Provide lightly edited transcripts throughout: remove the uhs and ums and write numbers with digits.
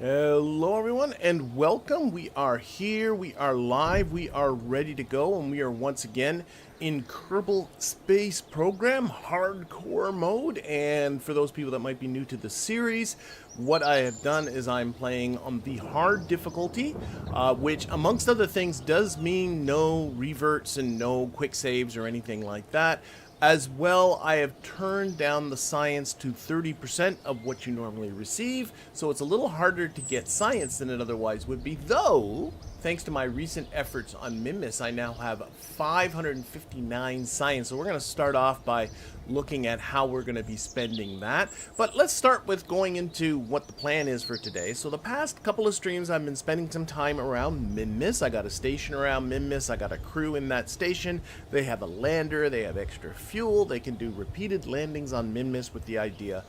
Hello everyone and welcome. We are here, we are live, we are ready to go, and we are once again in Kerbal Space Program Hardcore mode. And for those people that might be new to the series, what I have done is I'm playing on the hard difficulty, which amongst other things does mean no reverts and no quick saves or anything like that. As well, I have turned down the science to 30% of what you normally receive, so it's a little harder to get science than it otherwise would be, though, thanks to my recent efforts on Minmus, I now have 559 science. So we're going to start off by looking at how we're going to be spending that. But let's start with going into what the plan is for today. So the past couple of streams, I've been spending some time around Minmus. I got a station around Minmus. I got a crew in that station. They have a lander. They have extra fuel. They can do repeated landings on Minmus with the idea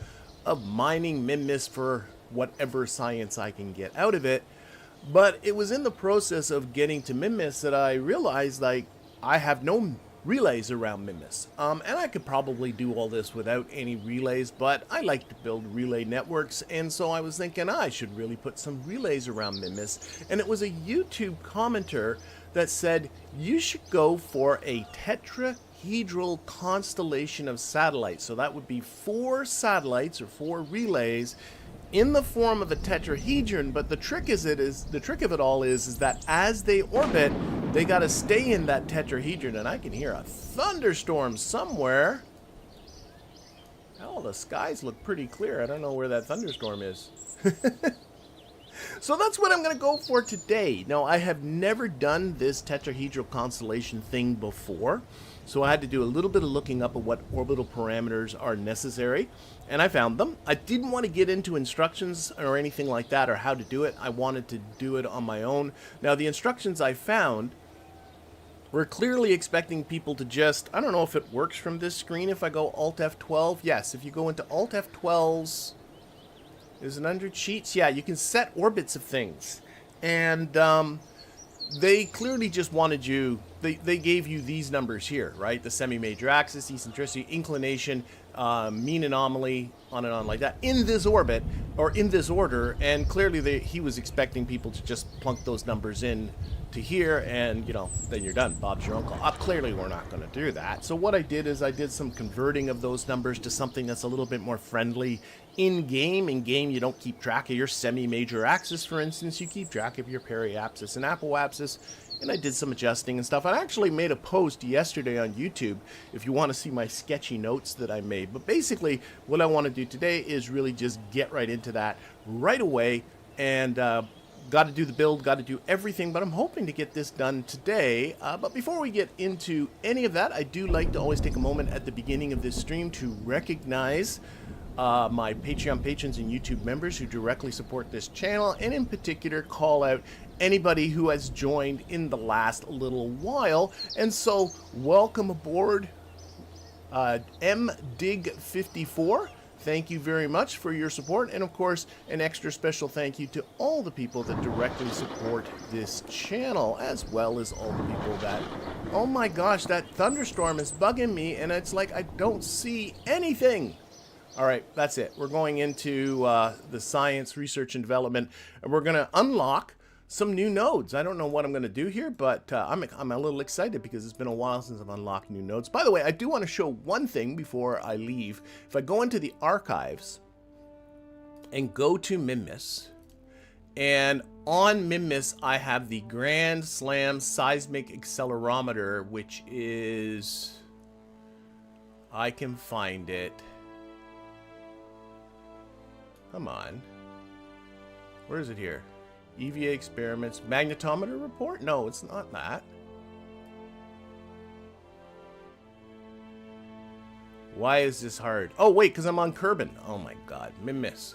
of mining Minmus for whatever science I can get out of it. But it was in the process of getting to Minmus that I realized, like, I have no relays around Minmus. And I could probably do all this without any relays, but I like to build relay networks, and so I was thinking I should really put some relays around Minmus. And it was a YouTube commenter that said, you should go for a tetrahedral constellation of satellites. So that would be 4 satellites or 4 relays in the form of a tetrahedron, but the trick of it all is that as they orbit, they got to stay in that tetrahedron. And I can hear a thunderstorm somewhere. Hell, the skies look pretty clear. I don't know where that thunderstorm is. So that's what I'm going to go for today. Now, I have never done this tetrahedral constellation thing before, so I had to do a little bit of looking up of what orbital parameters are necessary, and I found them. I didn't want to get into instructions or anything like that or how to do it. I wanted to do it on my own. Now, the instructions I found were clearly expecting people to just, I don't know if it works from this screen if I go Alt F12. Yes, if you go into Alt F12's, is it under cheats? Yeah, you can set orbits of things. And they clearly just wanted you, they gave you these numbers here, right? The semi-major axis, eccentricity, inclination, mean anomaly, on and on like that, in this orbit, or in this order, and clearly he was expecting people to just plunk those numbers in to here, and, you know, then you're done. Bob's your uncle. Clearly we're not going to do that. So what I did is I did some converting of those numbers to something that's a little bit more friendly in-game. In-game, you don't keep track of your semi-major axis, for instance. You keep track of your periapsis and apoapsis, and I did some adjusting and stuff. I actually made a post yesterday on YouTube if you want to see my sketchy notes that I made. But basically, what I want to do today is really just get right into that right away, and got to do the build, got to do everything, but I'm hoping to get this done today. But before we get into any of that, I do like to always take a moment at the beginning of this stream to recognize my Patreon patrons and YouTube members who directly support this channel, and in particular call out anybody who has joined in the last little while. And so welcome aboard MDig54. Thank you very much for your support, and of course an extra special thank you to all the people that directly support this channel, as well as all the people that, oh my gosh, that thunderstorm is bugging me and it's like I don't see anything. Alright, that's it. We're going into the science, research, and development, and we're going to unlock some new nodes. I don't know what I'm going to do here, but I'm a little excited because it's been a while since I've unlocked new nodes. By the way, I do want to show one thing before I leave. If I go into the archives and go to Minmus, and on Minmus I have the Grand Slam Seismic Accelerometer, which is, I can find it. Come on. Where is it here? EVA experiments, magnetometer report? No, it's not that. Why is this hard? Oh, wait, because I'm on Kerbal. Oh my god, Minmus.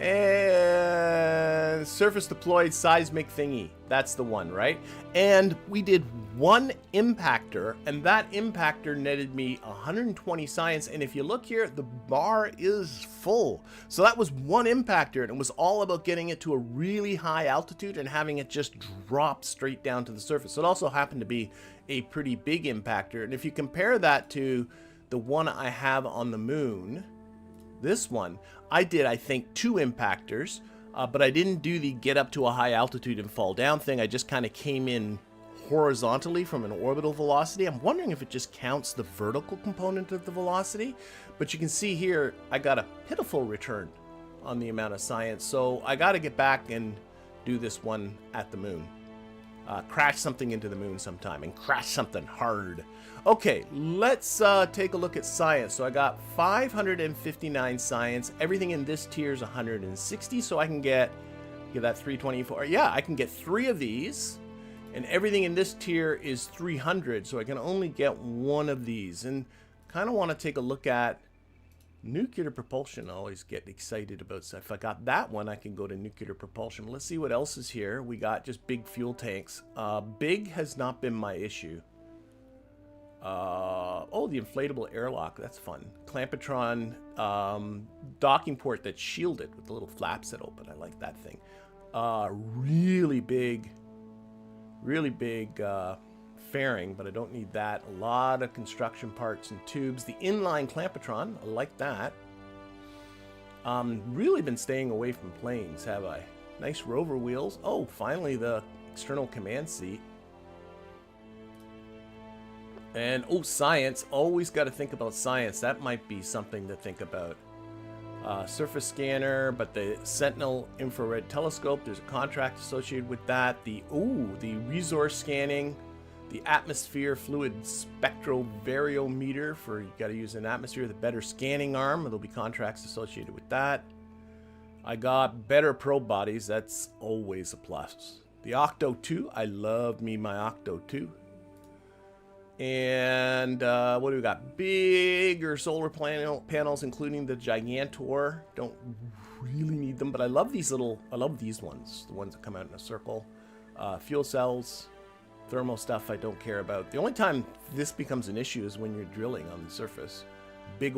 And surface deployed seismic thingy. That's the one, right? And we did one impactor, and that impactor netted me 120 science. And if you look here, the bar is full. So that was one impactor, and it was all about getting it to a really high altitude and having it just drop straight down to the surface. So it also happened to be a pretty big impactor. And if you compare that to the one I have on the moon, This one, I did, I think, 2 impactors, but I didn't do the get up to a high altitude and fall down thing. I just kind of came in horizontally from an orbital velocity. I'm wondering if it just counts the vertical component of the velocity, but you can see here I got a pitiful return on the amount of science, so I got to get back and do this one at the moon. Crash something into the moon sometime and crash something hard. Okay, let's take a look at science. So I got 559 science. Everything in this tier is 160, so I can get that 324. Yeah, I can get 3 of these. And everything in this tier is 300, so I can only get 1 of these. And kind of want to take a look at nuclear propulsion. I always get excited about stuff. If I got that one, I can go to nuclear propulsion. Let's see what else is here. We got just big fuel tanks. Big has not been my issue. Oh, the inflatable airlock. That's fun. Clampetron docking port that's shielded with the little flaps that open. I like that thing. Really big fairing, but I don't need that. A lot of construction parts and tubes. The inline clampetron, I like that. Really been staying away from planes, have I? Nice rover wheels. Oh, finally the external command seat. And oh, science. Always got to think about science. That might be something to think about. Surface scanner, but the Sentinel infrared telescope, there's a contract associated with that. The resource scanning, the atmosphere fluid spectrovariometer for, you got to use an atmosphere with a better scanning arm. There'll be contracts associated with that. I got better probe bodies. That's always a plus. The Octo 2, I love me my Octo 2. And what do we got? Bigger solar panels, including the Gigantor. Don't really need them, but I love these ones, the ones that come out in a circle. Fuel cells, thermal stuff I don't care about. The only time this becomes an issue is when you're drilling on the surface. Big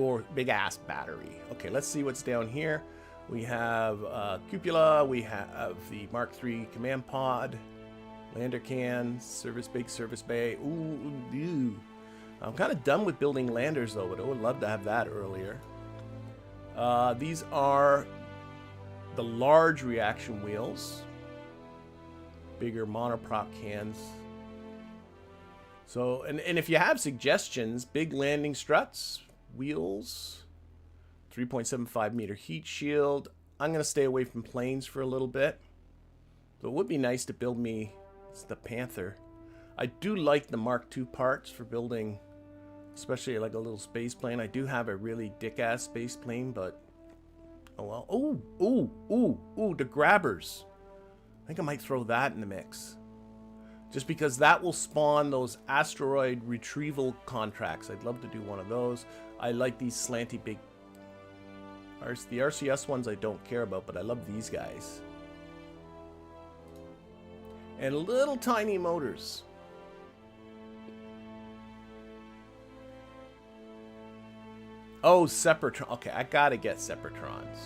ass battery. Okay, let's see what's down here. We have cupola, we have the Mark III command pod. Lander cans, big service bay. Ooh. I'm kind of done with building landers though, but I would love to have that earlier. These are the large reaction wheels. Bigger monoprop cans. So, and if you have suggestions, big landing struts, wheels, 3.75 meter heat shield. I'm going to stay away from planes for a little bit. But it would be nice to build me... It's the Panther. I do like the Mark II parts for building, especially like a little space plane. I do have a really dick-ass space plane, but oh well. Ooh, the grabbers. I think I might throw that in the mix. Just because that will spawn those asteroid retrieval contracts. I'd love to do one of those. I like these slanty big... The RCS ones I don't care about, but I love these guys. And little tiny motors. Oh, Sepratron. Okay, I gotta get Sepratrons.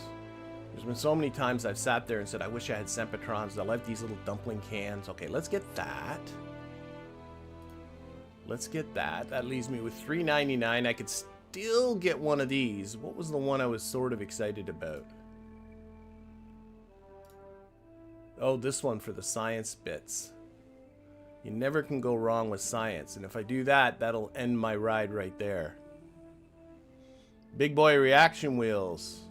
There's been so many times I've sat there and said, I wish I had Sepratrons. I like these little dumpling cans. Okay, let's get that. That leaves me with $3.99. I could still get one of these. What was the one I was sort of excited about? Oh, this one for the science bits. You never can go wrong with science. And if I do that, that'll end my ride right there. Big boy reaction wheels.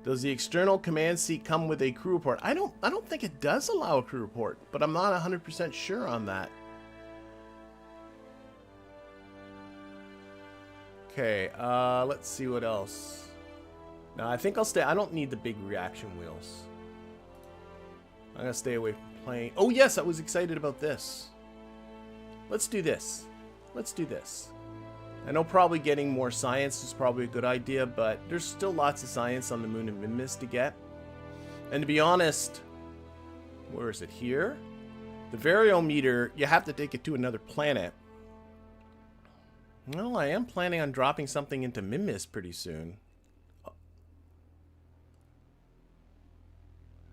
Does the external command seat come with a crew report? I don't think it does allow a crew report, but I'm not 100% sure on that. Okay, let's see what else. No, I think I'll stay. I don't need the big reaction wheels. I'm going to stay away from playing. Oh, yes, I was excited about this. Let's do this. I know probably getting more science is probably a good idea, but there's still lots of science on the moon and Minmus to get. And to be honest, where is it here? The variometer, you have to take it to another planet. Well, I am planning on dropping something into Minmus pretty soon.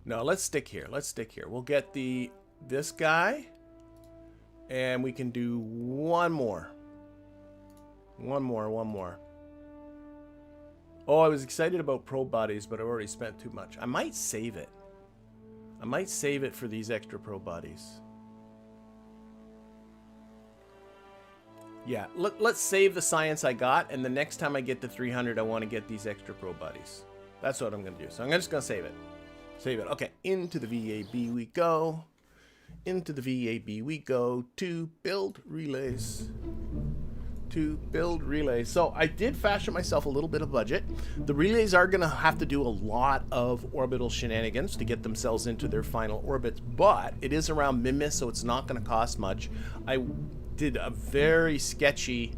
No, let's stick here. We'll get this guy, and we can do one more. Oh, I was excited about probe bodies, but I've already spent too much. I might save it. I might save it for these extra probe bodies. Yeah, let's save the science I got, and the next time I get to 300, I want to get these extra probe bodies. That's what I'm going to do. So I'm just going to save it. Save it. Okay, into the VAB we go. Into the VAB we go to build relays. To build relays. So I did fashion myself a little bit of budget. The relays are going to have to do a lot of orbital shenanigans to get themselves into their final orbits, but it is around Minmus, so it's not going to cost much. I did a very sketchy,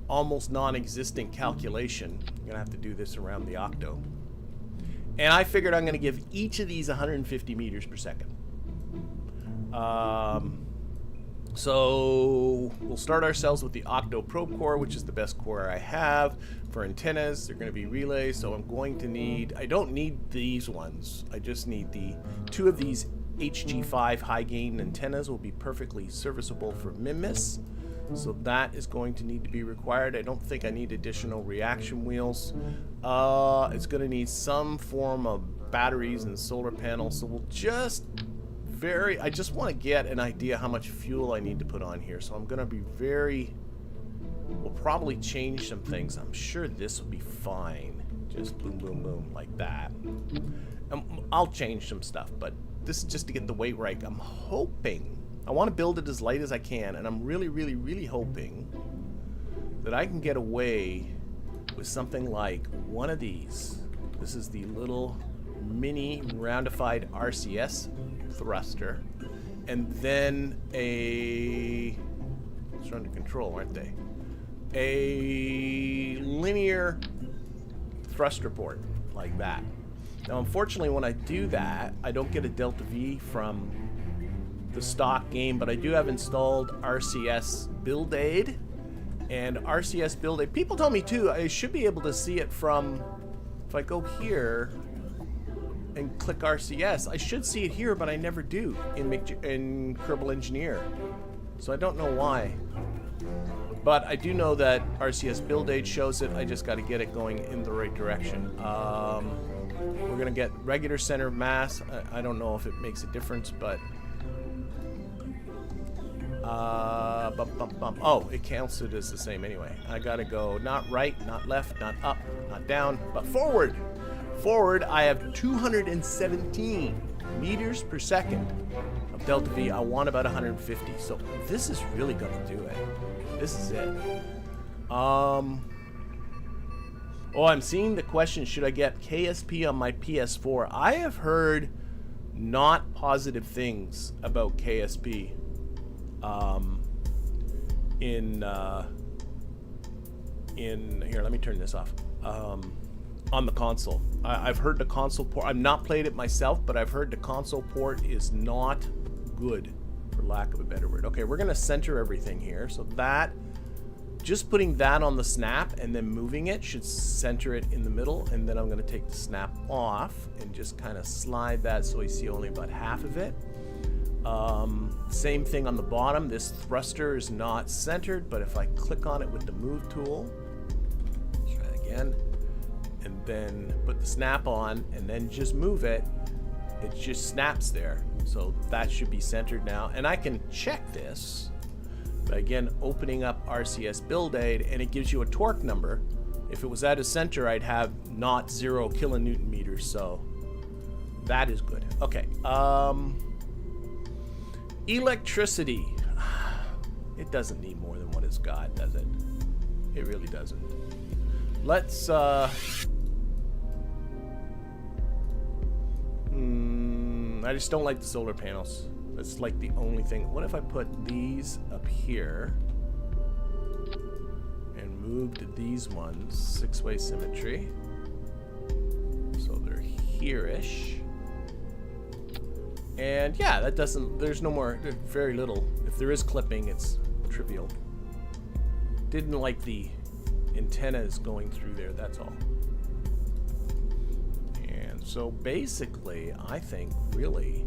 almost non-existent calculation. I'm going to have to do this around the octo. And I figured I'm going to give each of these 150 meters per second. So we'll start ourselves with the Octo Probe Core, which is the best core I have. For antennas, they're going to be relays, so I'm going to need... I don't need these ones. I just need the 2 of these HG5 high-gain antennas will be perfectly serviceable for Minmus. So that is going to need to be required. I don't think I need additional reaction wheels. It's going to need some form of batteries and solar panels, so we'll just... I just want to get an idea how much fuel I need to put on here, so I'm going to be very... We'll probably change some things. I'm sure this will be fine. Just boom, boom, boom, like that. I'll change some stuff, but this is just to get the weight right. I'm hoping... I want to build it as light as I can, and I'm really, really, really hoping that I can get away with something like one of these. This is the little mini roundified RCS thruster, and then a... It's under control, aren't they? A linear thruster port, like that. Now, unfortunately, when I do that, I don't get a delta V from the stock game, but I do have installed RCS Build Aid, and RCS Build Aid, people tell me too, I should be able to see it from, if I go here and click RCS, I should see it here, but I never do in Kerbal Engineer, so I don't know why. But I do know that RCS Build Aid shows it. I just got to get it going in the right direction. We're going to get regular center of mass. I don't know if it makes a difference, but... Oh, it counts it as the same anyway. I got to go not right, not left, not up, not down, but forward. Forward, I have 217 meters per second of delta V. I want about 150, so this is really going to do it. This is it. Oh, I'm seeing the question, should I get KSP on my PS4? I have heard not positive things about KSP here, let me turn this off. On the console. I've heard the console port, I've not played it myself, but I've heard the console port is not good, for lack of a better word. Okay, we're gonna center everything here, so that, just putting that on the snap and then moving it should center it in the middle, and then I'm gonna take the snap off and just kind of slide that so we see only about half of it. Same thing on the bottom. This thruster is not centered, but if I click on it with the move tool, let's try it again, and then put the snap on and then just move it, it just snaps there. So that should be centered now, and I can check this by again opening up RCS Build Aid, and it gives you a torque number. If it was at a center, I'd have not 0 kilonewton meters, so that is good. Okay, electricity. It doesn't need more than what it's got, does it? It really doesn't. Let's I just don't like the solar panels. That's like the only thing. What if I put these up here and moved these ones 6-way symmetry, so they're here-ish? And yeah, that doesn't, there's no more, there's very little. If there is clipping, it's trivial. Didn't like the antennas going through there, that's all. And so basically, I think really,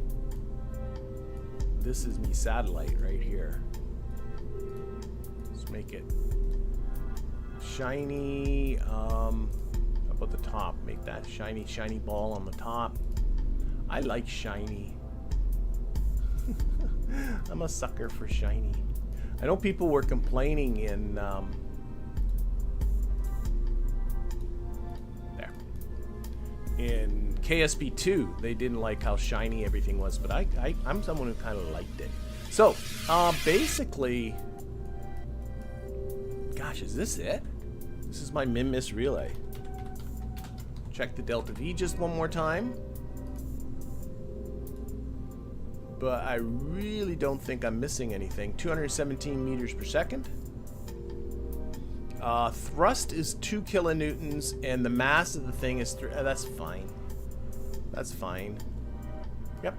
this is me satellite right here. Let's make it shiny. How about the top? Make that shiny, shiny ball on the top. I like shiny. I'm a sucker for shiny. I know people were complaining in in KSP2, they didn't like how shiny everything was, but I'm someone who kind of liked it. So, basically, gosh, is this it? This is my Minmus relay. Check the delta V just one more time. But I really don't think I'm missing anything. 217 meters per second. Thrust is 2 kilonewtons, and the mass of the thing is 3. That's fine. That's fine. Yep.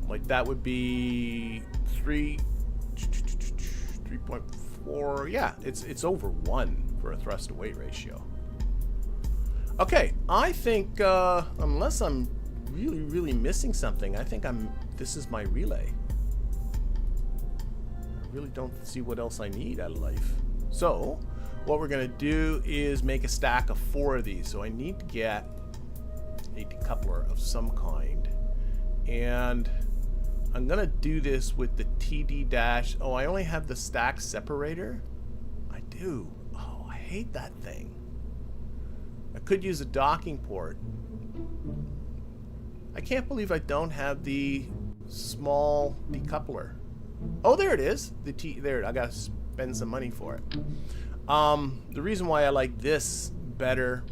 Like that would be 3.4. Yeah, it's over 1 for a thrust to weight ratio. Okay, I think unless I'm really missing something, I think this is my relay. I really don't see what else I need out of life. So what we're gonna do is make a stack of 4 of these. So I need to get a decoupler of some kind, and I'm gonna do this with the TD dash. Oh, I only have the stack separator. I do. Oh, I hate that thing. I could use a docking port. I can't believe I don't have the small decoupler. Oh, there it is. There, I gotta spend some money for it. The reason why I like this better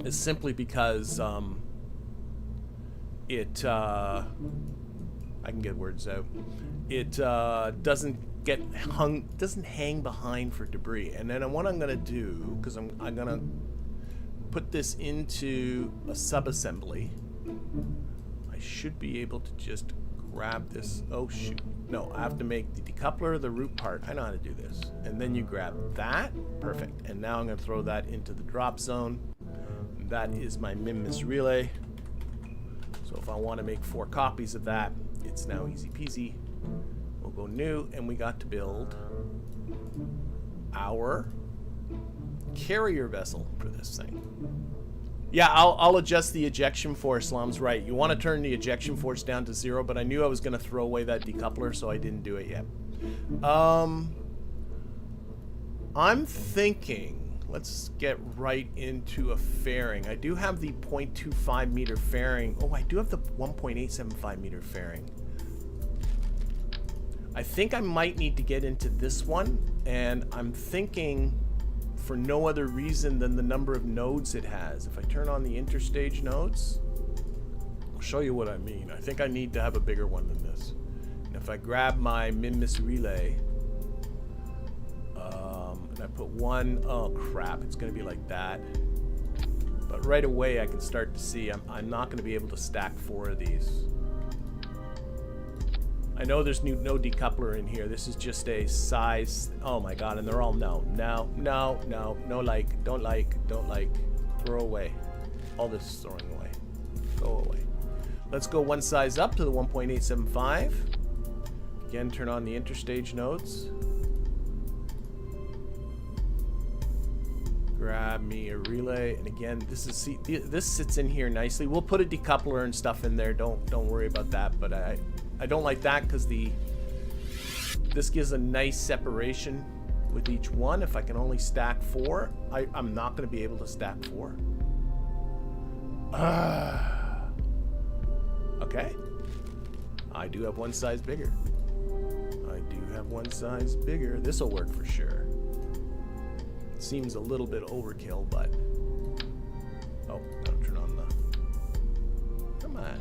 is simply because I can get words out. It doesn't hang behind for debris. And then what I'm gonna do, because I'm gonna put this into a sub-assembly. I should be able to just grab this. Oh shoot. No, I have to make the decoupler the root part. I know how to do this. And then you grab that. Perfect. And now I'm going to throw that into the drop zone. That is my Minmus relay. So if I want to make 4 copies of that, it's now easy peasy. We'll go new, and we got to build our carrier vessel for this thing. Yeah, I'll adjust the ejection force. Slum's right. You want to turn the ejection force down to 0, but I knew I was going to throw away that decoupler, so I didn't do it yet. I'm thinking, let's get right into a fairing. I do have the 0.25 meter fairing. Oh, I do have the 1.875 meter fairing. I think I might need to get into this one, and I'm thinking for no other reason than the number of nodes it has. If I turn on the interstage nodes, I'll show you what I mean. I think I need to have a bigger one than this. And if I grab my Minmus relay, and I put one, oh crap, it's gonna be like that. But right away I can start to see I'm not gonna be able to stack 4 of these. I know there's no decoupler in here. This is just a size. Oh my god, and they're all no, like, don't like, throw away. All this is throwing away. Go away. Let's go one size up to the 1.875. Again, turn on the interstage nodes. Grab me a relay, and again, this sits in here nicely. We'll put a decoupler and stuff in there. Don't worry about that. But I don't like that because this gives a nice separation with each one. If I can only stack 4, I'm not going to be able to stack 4. Okay. I do have one size bigger. I do have one size bigger. This will work for sure. Seems a little bit overkill, but oh, don't turn on the. Come on.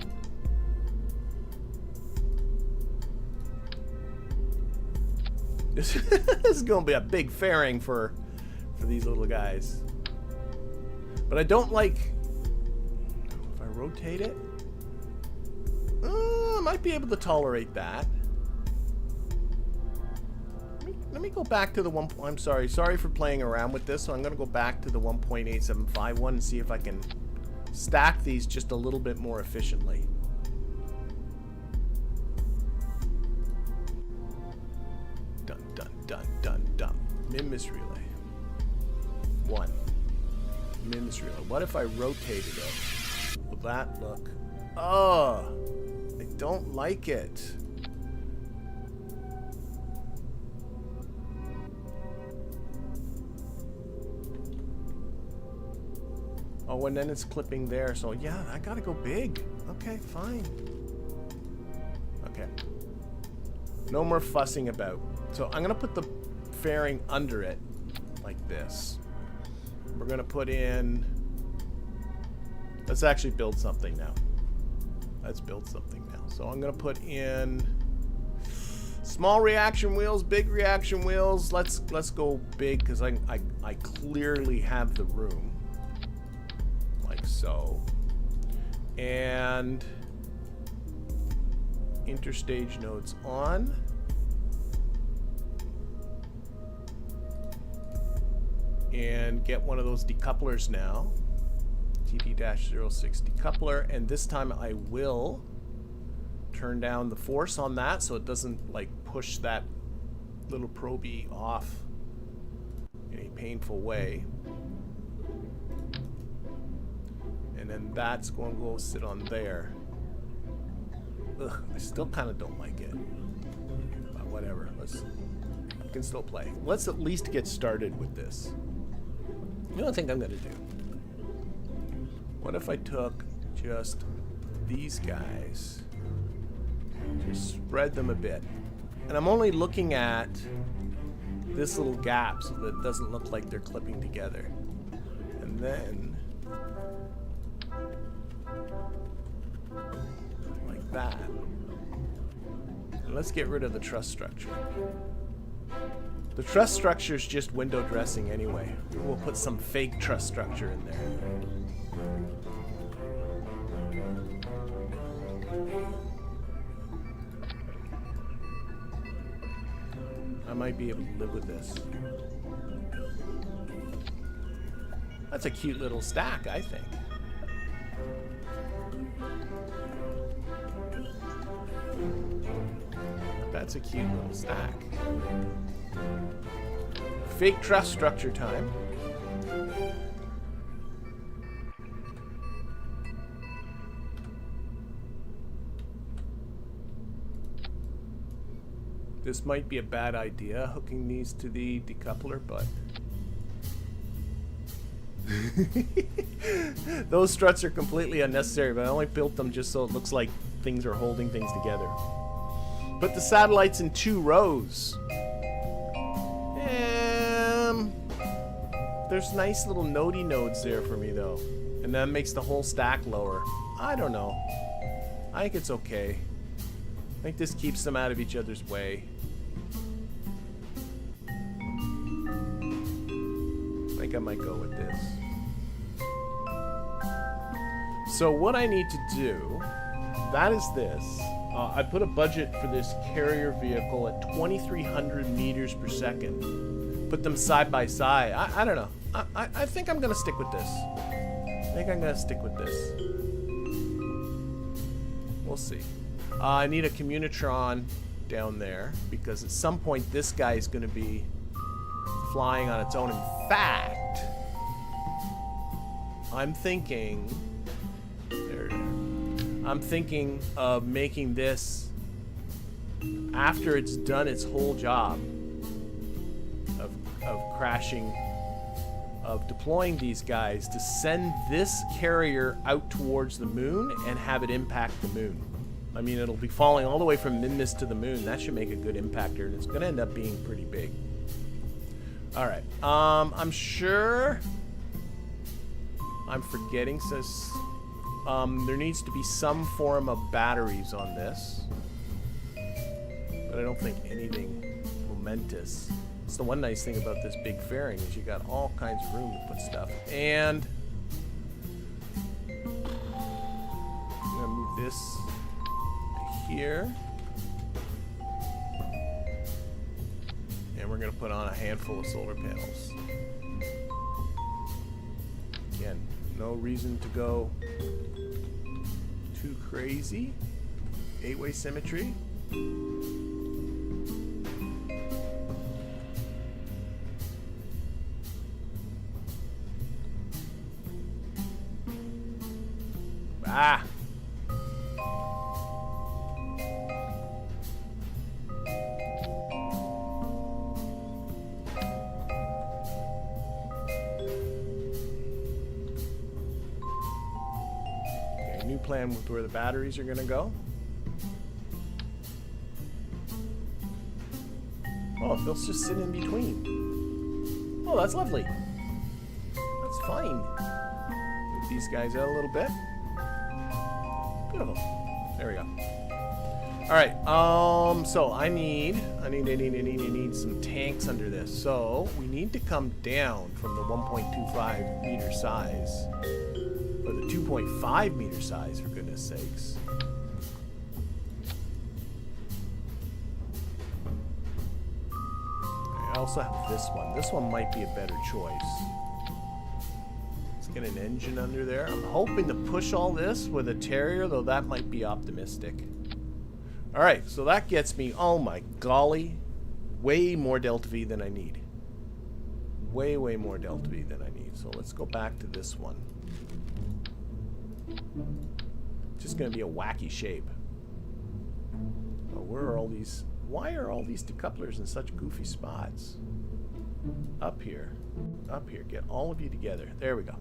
This is going to be a big fairing for these little guys. But I don't like. If I rotate it, I might be able to tolerate that. Let me go back to the one. I'm sorry for playing around with this. So I'm going to go back to the 1.875 one and see if I can stack these just a little bit more efficiently. Dun. Minmus relay. 1. Minmus reload. What if I rotated it? Will that look? Oh, I don't like it. Oh, and then it's clipping there, so yeah, I gotta go big. Okay, fine. Okay. No more fussing about. So I'm gonna put the fairing under it, like this. We're gonna put in... Let's actually build something now. Let's build something now. So I'm gonna put in small reaction wheels, big reaction wheels. Let's go big, because I clearly have the room. Like so. And interstage nodes on. And get one of those decouplers now. TD-06 decoupler. And this time I will turn down the force on that so it doesn't like push that little proby off in a painful way. And then that's going to go sit on there. Ugh, I still kind of don't like it. But whatever. I can still play. Let's at least get started with this. You know what I think I'm going to do? What if I took just these guys, just spread them a bit. And I'm only looking at this little gap so that it doesn't look like they're clipping together. And then like that. And let's get rid of the truss structure. The truss structure is just window dressing anyway. We'll put some fake truss structure in there. I might be able to live with this. That's a cute little stack, I think. That's a cute little stack. Fake truss structure time. This might be a bad idea, hooking these to the decoupler, but those struts are completely unnecessary, but I only built them just so it looks like things are holding things together. Put the satellites in 2 rows. There's nice little nodey nodes there for me though, and that makes the whole stack lower. I don't know. I think it's okay. I think this keeps them out of each other's way. I think I might go with this. So what I need to do, that is this. I put a budget for this carrier vehicle at 2,300 meters per second. Put them side by side. I don't know. I think I'm going to stick with this. We'll see. I need a communitron down there because at some point this guy is going to be flying on its own. In fact, I'm thinking of making this, after it's done its whole job of crashing, of deploying these guys, to send this carrier out towards the moon and have it impact the moon. I mean, it'll be falling all the way from Minmus to the moon. That should make a good impactor, and it's going to end up being pretty big. All right. I'm sure I'm forgetting. Says there needs to be some form of batteries on this, but I don't think anything momentous. It's the one nice thing about this big fairing is you got all kinds of room to put stuff. And I'm gonna move this here, and we're gonna put on a handful of solar panels. Again, no reason to go too crazy. 8-way symmetry. Ah! Okay, new plan with where the batteries are gonna go. Oh, they'll just sit in between. Oh, that's lovely. That's fine. Move these guys out a little bit. Beautiful. There we go. All right. So I need some tanks under this. So we need to come down from the 1.25 meter size, or the 2.5 meter size, for goodness sakes. I also have this one. This one might be a better choice. Let's get an engine under there. I'm hoping to push all this with a Terrier, though that might be optimistic. Alright, so that gets me, oh my golly, way more delta V than I need. Way more delta V than I need. So let's go back to this one. Just going to be a wacky shape. Oh, where are all these... Why are all these decouplers in such goofy spots? Up here. Up here. Get all of you together. There we go.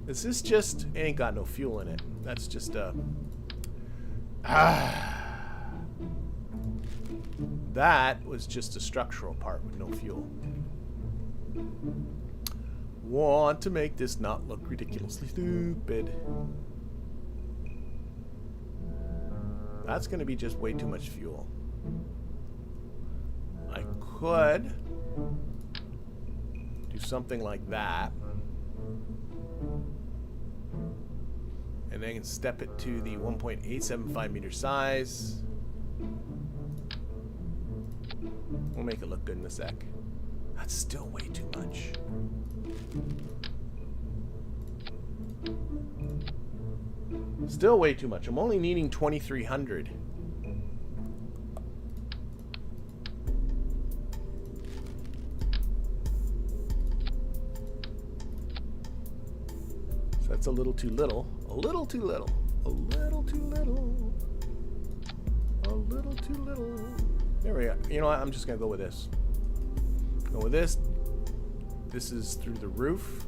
Is this just... It ain't got no fuel in it. That's just a... That was just a structural part with no fuel. Want to make this not look ridiculously stupid. That's going to be just way too much fuel. I could do something like that. And then step it to the 1.875 meter size. We'll make it look good in a sec. That's still way too much. Still way too much. I'm only needing 2,300. So that's a little too little. A little too little. A little too little. A little too little. There we go. You know what? I'm just going to go with this. Go with this. This is through the roof.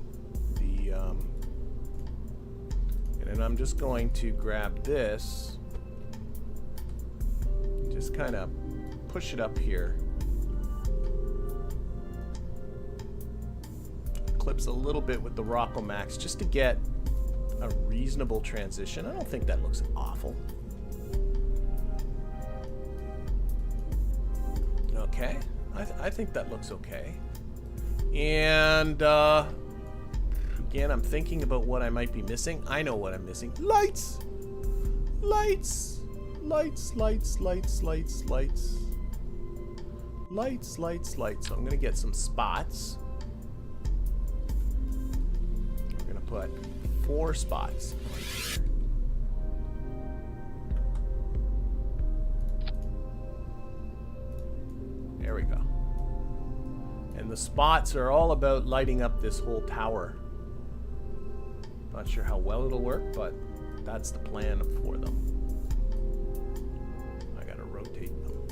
And I'm just going to grab this, just kind of push it up here. Clips a little bit with the Rocco Max just to get a reasonable transition. I don't think that looks awful. Okay, I think that looks okay. And again, I'm thinking about what I might be missing. I know what I'm missing. Lights! Lights! Lights, lights, lights, lights, lights. Lights, lights, lights. So I'm going to get some spots. We're going to put 4 spots. There we go. And the spots are all about lighting up this whole tower. Not sure how well it'll work, but that's the plan for them. I gotta rotate them.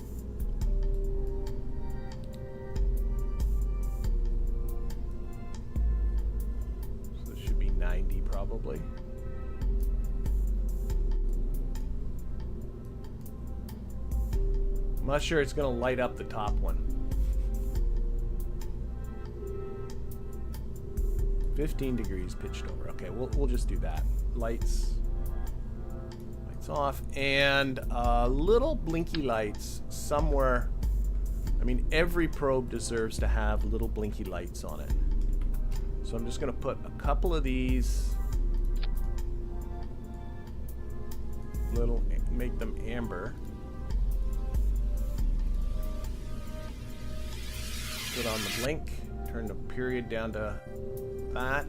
So this should be 90 probably. I'm not sure it's gonna light up the top one. 15 degrees pitched over. Okay, we'll just do that. Lights off, and little blinky lights somewhere. I mean, every probe deserves to have little blinky lights on it. So I'm just going to put a couple of these little, make them amber. Put on the blink. Turn the period down to that.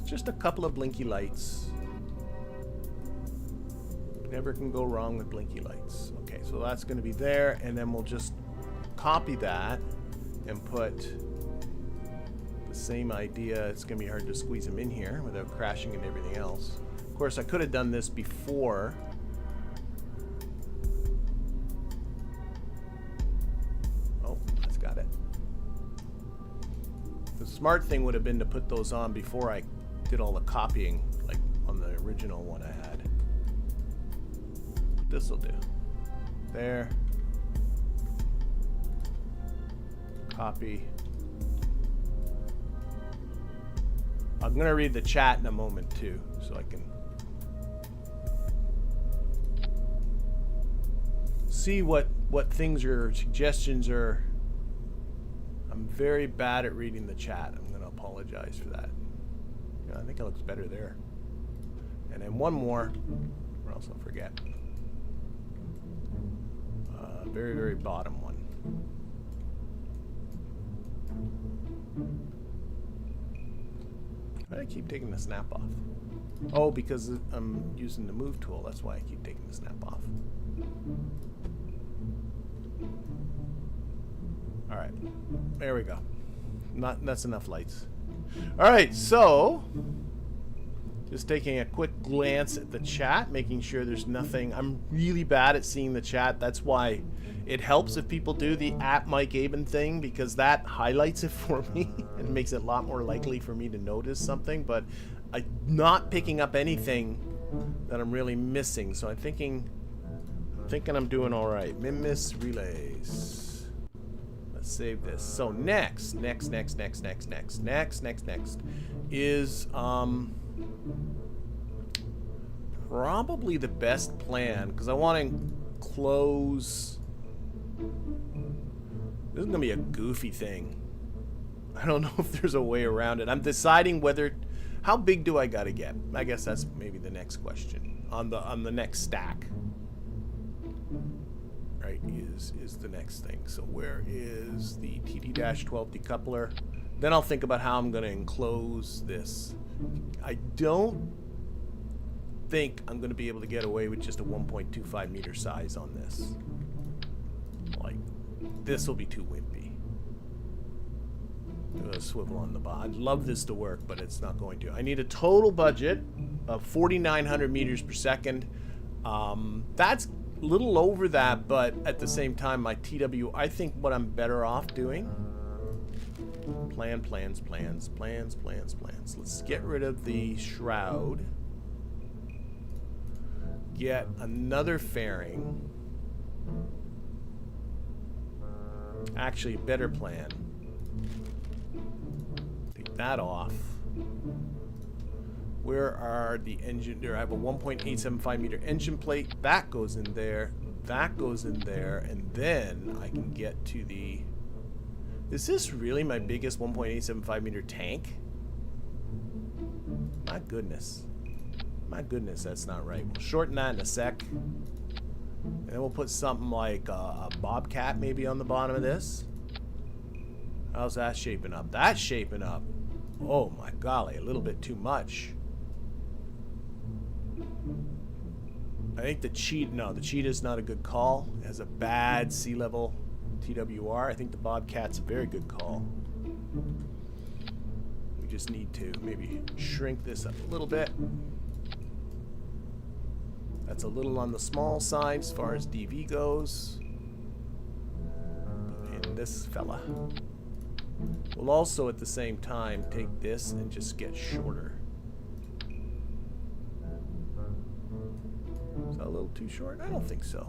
Just a couple of blinky lights. Never can go wrong with blinky lights. Okay, so that's going to be there, and then we'll just copy that and put the Same idea. It's going to be hard to squeeze them in here without crashing and everything else. Of course, I could have done this before. Oh, that's got it. The smart thing would have been to put those on before I did all the copying, like on the original one I had. This'll do. There. Copy. I'm going to read the chat in a moment too, so I can see what things or suggestions are. I'm very bad at reading the chat. I'm going to apologize for that. Yeah, I think it looks better there. And then one more, or else I'll forget. Very, very bottom one. Why do I keep taking the snap off? Oh, because I'm using the move tool. That's why I keep taking the snap off. All right, there we go. That's enough lights. All right, so just taking a quick glance at the chat, making sure there's nothing. I'm really bad at seeing the chat. That's why it helps if people do the @MikeAben thing, because that highlights it for me and makes it a lot more likely for me to notice something. But I'm not picking up anything that I'm really missing. So I'm thinking I'm doing all right. Minmus relays. Let's save this. So next is probably the best plan, because I want to close. This is gonna be a goofy thing. I don't know if there's a way around it. I'm deciding whether, how big do I gotta get? I guess that's maybe the next question on the next stack. Right, is the next thing. So where is the TD-12 decoupler? Then I'll think about how I'm gonna enclose this. I don't think I'm gonna be able to get away with just a 1.25 meter size on this. Like, this will be too wimpy. A swivel on the bottom. I'd love this to work, but it's not going to. I need a total budget of 4,900 meters per second. That's a little over that, but at the same time, my TW, I think what I'm better off doing. Plans. Let's get rid of the shroud. Get another fairing. Actually, better plan. Take that off. Where are the engine? There, I have a 1.875 meter engine plate. That goes in there. That goes in there. And then I can get to the... Is this really my biggest 1.875 meter tank? My goodness. My goodness, that's not right. We'll shorten that in a sec. And then we'll put something like a Bobcat maybe on the bottom of this. How's that shaping up? That's shaping up. Oh my golly, a little bit too much. I think the Cheetah's not a good call. It has a bad sea level TWR. I think the Bobcat's a very good call. We just need to maybe shrink this up a little bit. That's a little on the small side as far as DV goes. And this fella. We'll also at the same time take this and just get shorter. Is that a little too short? I don't think so.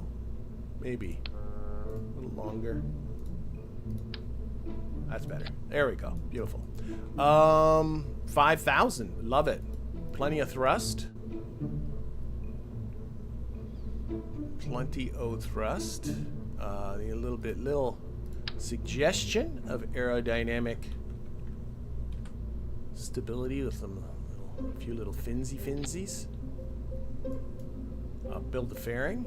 Maybe a little longer. That's better. There we go. Beautiful. 5,000. Love it. Plenty of thrust. Plenty of thrust. Need a little suggestion of aerodynamic stability with a few little finsies. Build the fairing.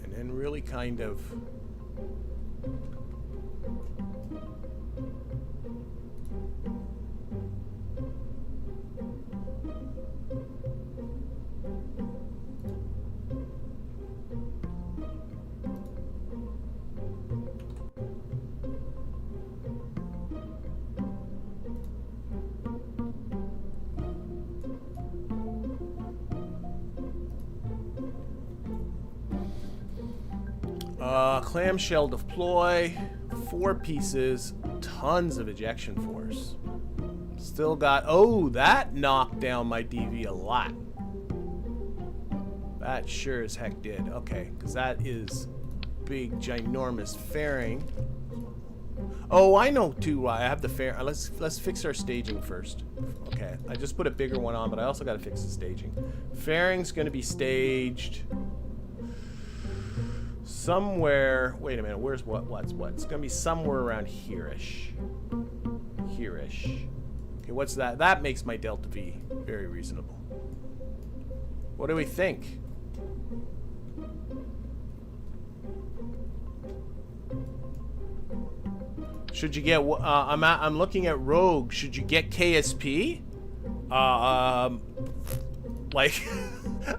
And then really kind of Clamshell deploy, 4 pieces, tons of ejection force. Still got, oh, that knocked down my DV a lot. That sure as heck did. Okay, because that is big, ginormous fairing. Oh, I know too. I have the fair. Let's fix our staging first. Okay, I just put a bigger one on, but I also got to fix the staging. Fairing's going to be staged somewhere. Wait a minute. Where's what's what? It's going to be somewhere around here-ish. Here-ish. Okay, what's that? That makes my delta V very reasonable. What do we think? Should you get? I'm looking at Rogue. Should you get KSP? Like,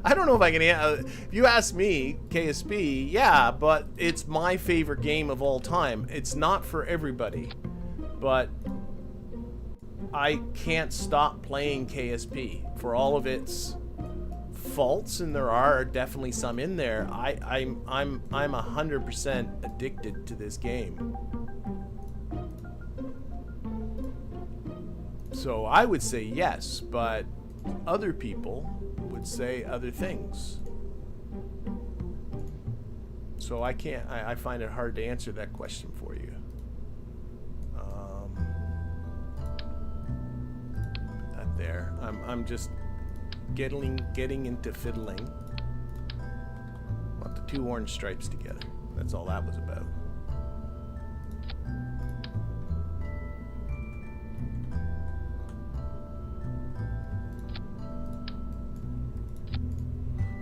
I don't know if I can. If you ask me, KSP, yeah, but it's my favorite game of all time. It's not for everybody, but I can't stop playing KSP for all of its faults, and there are definitely some in there. I'm 100% addicted to this game. So I would say yes, but other people would say other things. So I can't, I find it hard to answer that question for you. That there. I'm just getting into fiddling. Want the 2 orange stripes together. That's all that was about.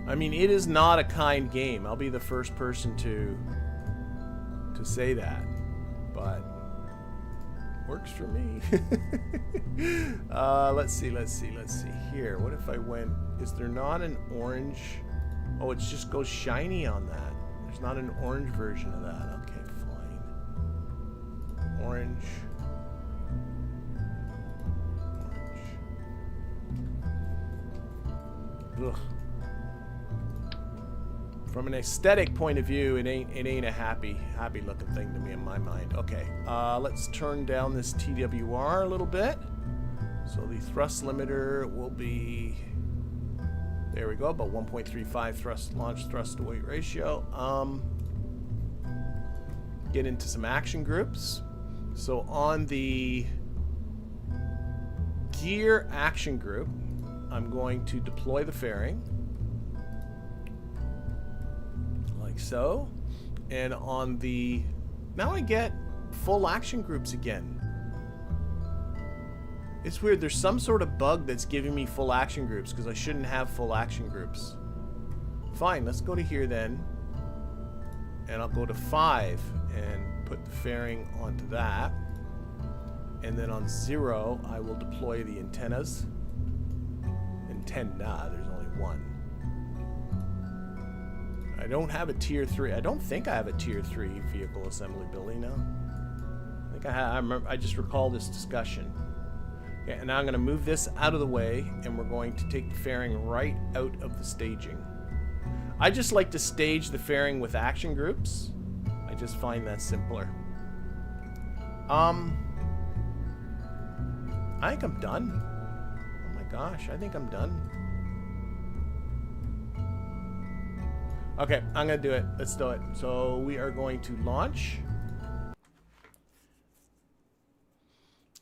I mean, it is not a kind game. I'll be the first person to say that, but works for me. Let's see here. What if I went? Is there not an orange? Oh, it just goes shiny on that. There's not an orange version of that. Okay, fine. Orange. Ugh. From an aesthetic point of view, it ain't a happy looking thing to me in my mind. Okay, let's turn down this TWR a little bit. So the thrust limiter will be, there we go, about 1.35 thrust launch thrust to weight ratio. Get into some action groups. So on the gear action group, I'm going to deploy the fairing. Like so. And on the, now I get full action groups again. It's weird, there's some sort of bug that's giving me full action groups because I shouldn't have full action groups. Fine, let's go to here then. And I'll go to 5 and put the fairing onto that. And then on 0, I will deploy the antennas. Antenna, there's only one. I don't have a tier 3. I don't think I have a tier 3 vehicle assembly building now. I think I remember, I just recall this discussion. Okay, and now I'm going to move this out of the way, and we're going to take the fairing right out of the staging. I just like to stage the fairing with action groups. I just find that simpler. I think I'm done. Oh my gosh, I think I'm done. Okay, I'm going to do it. Let's do it. So we are going to launch.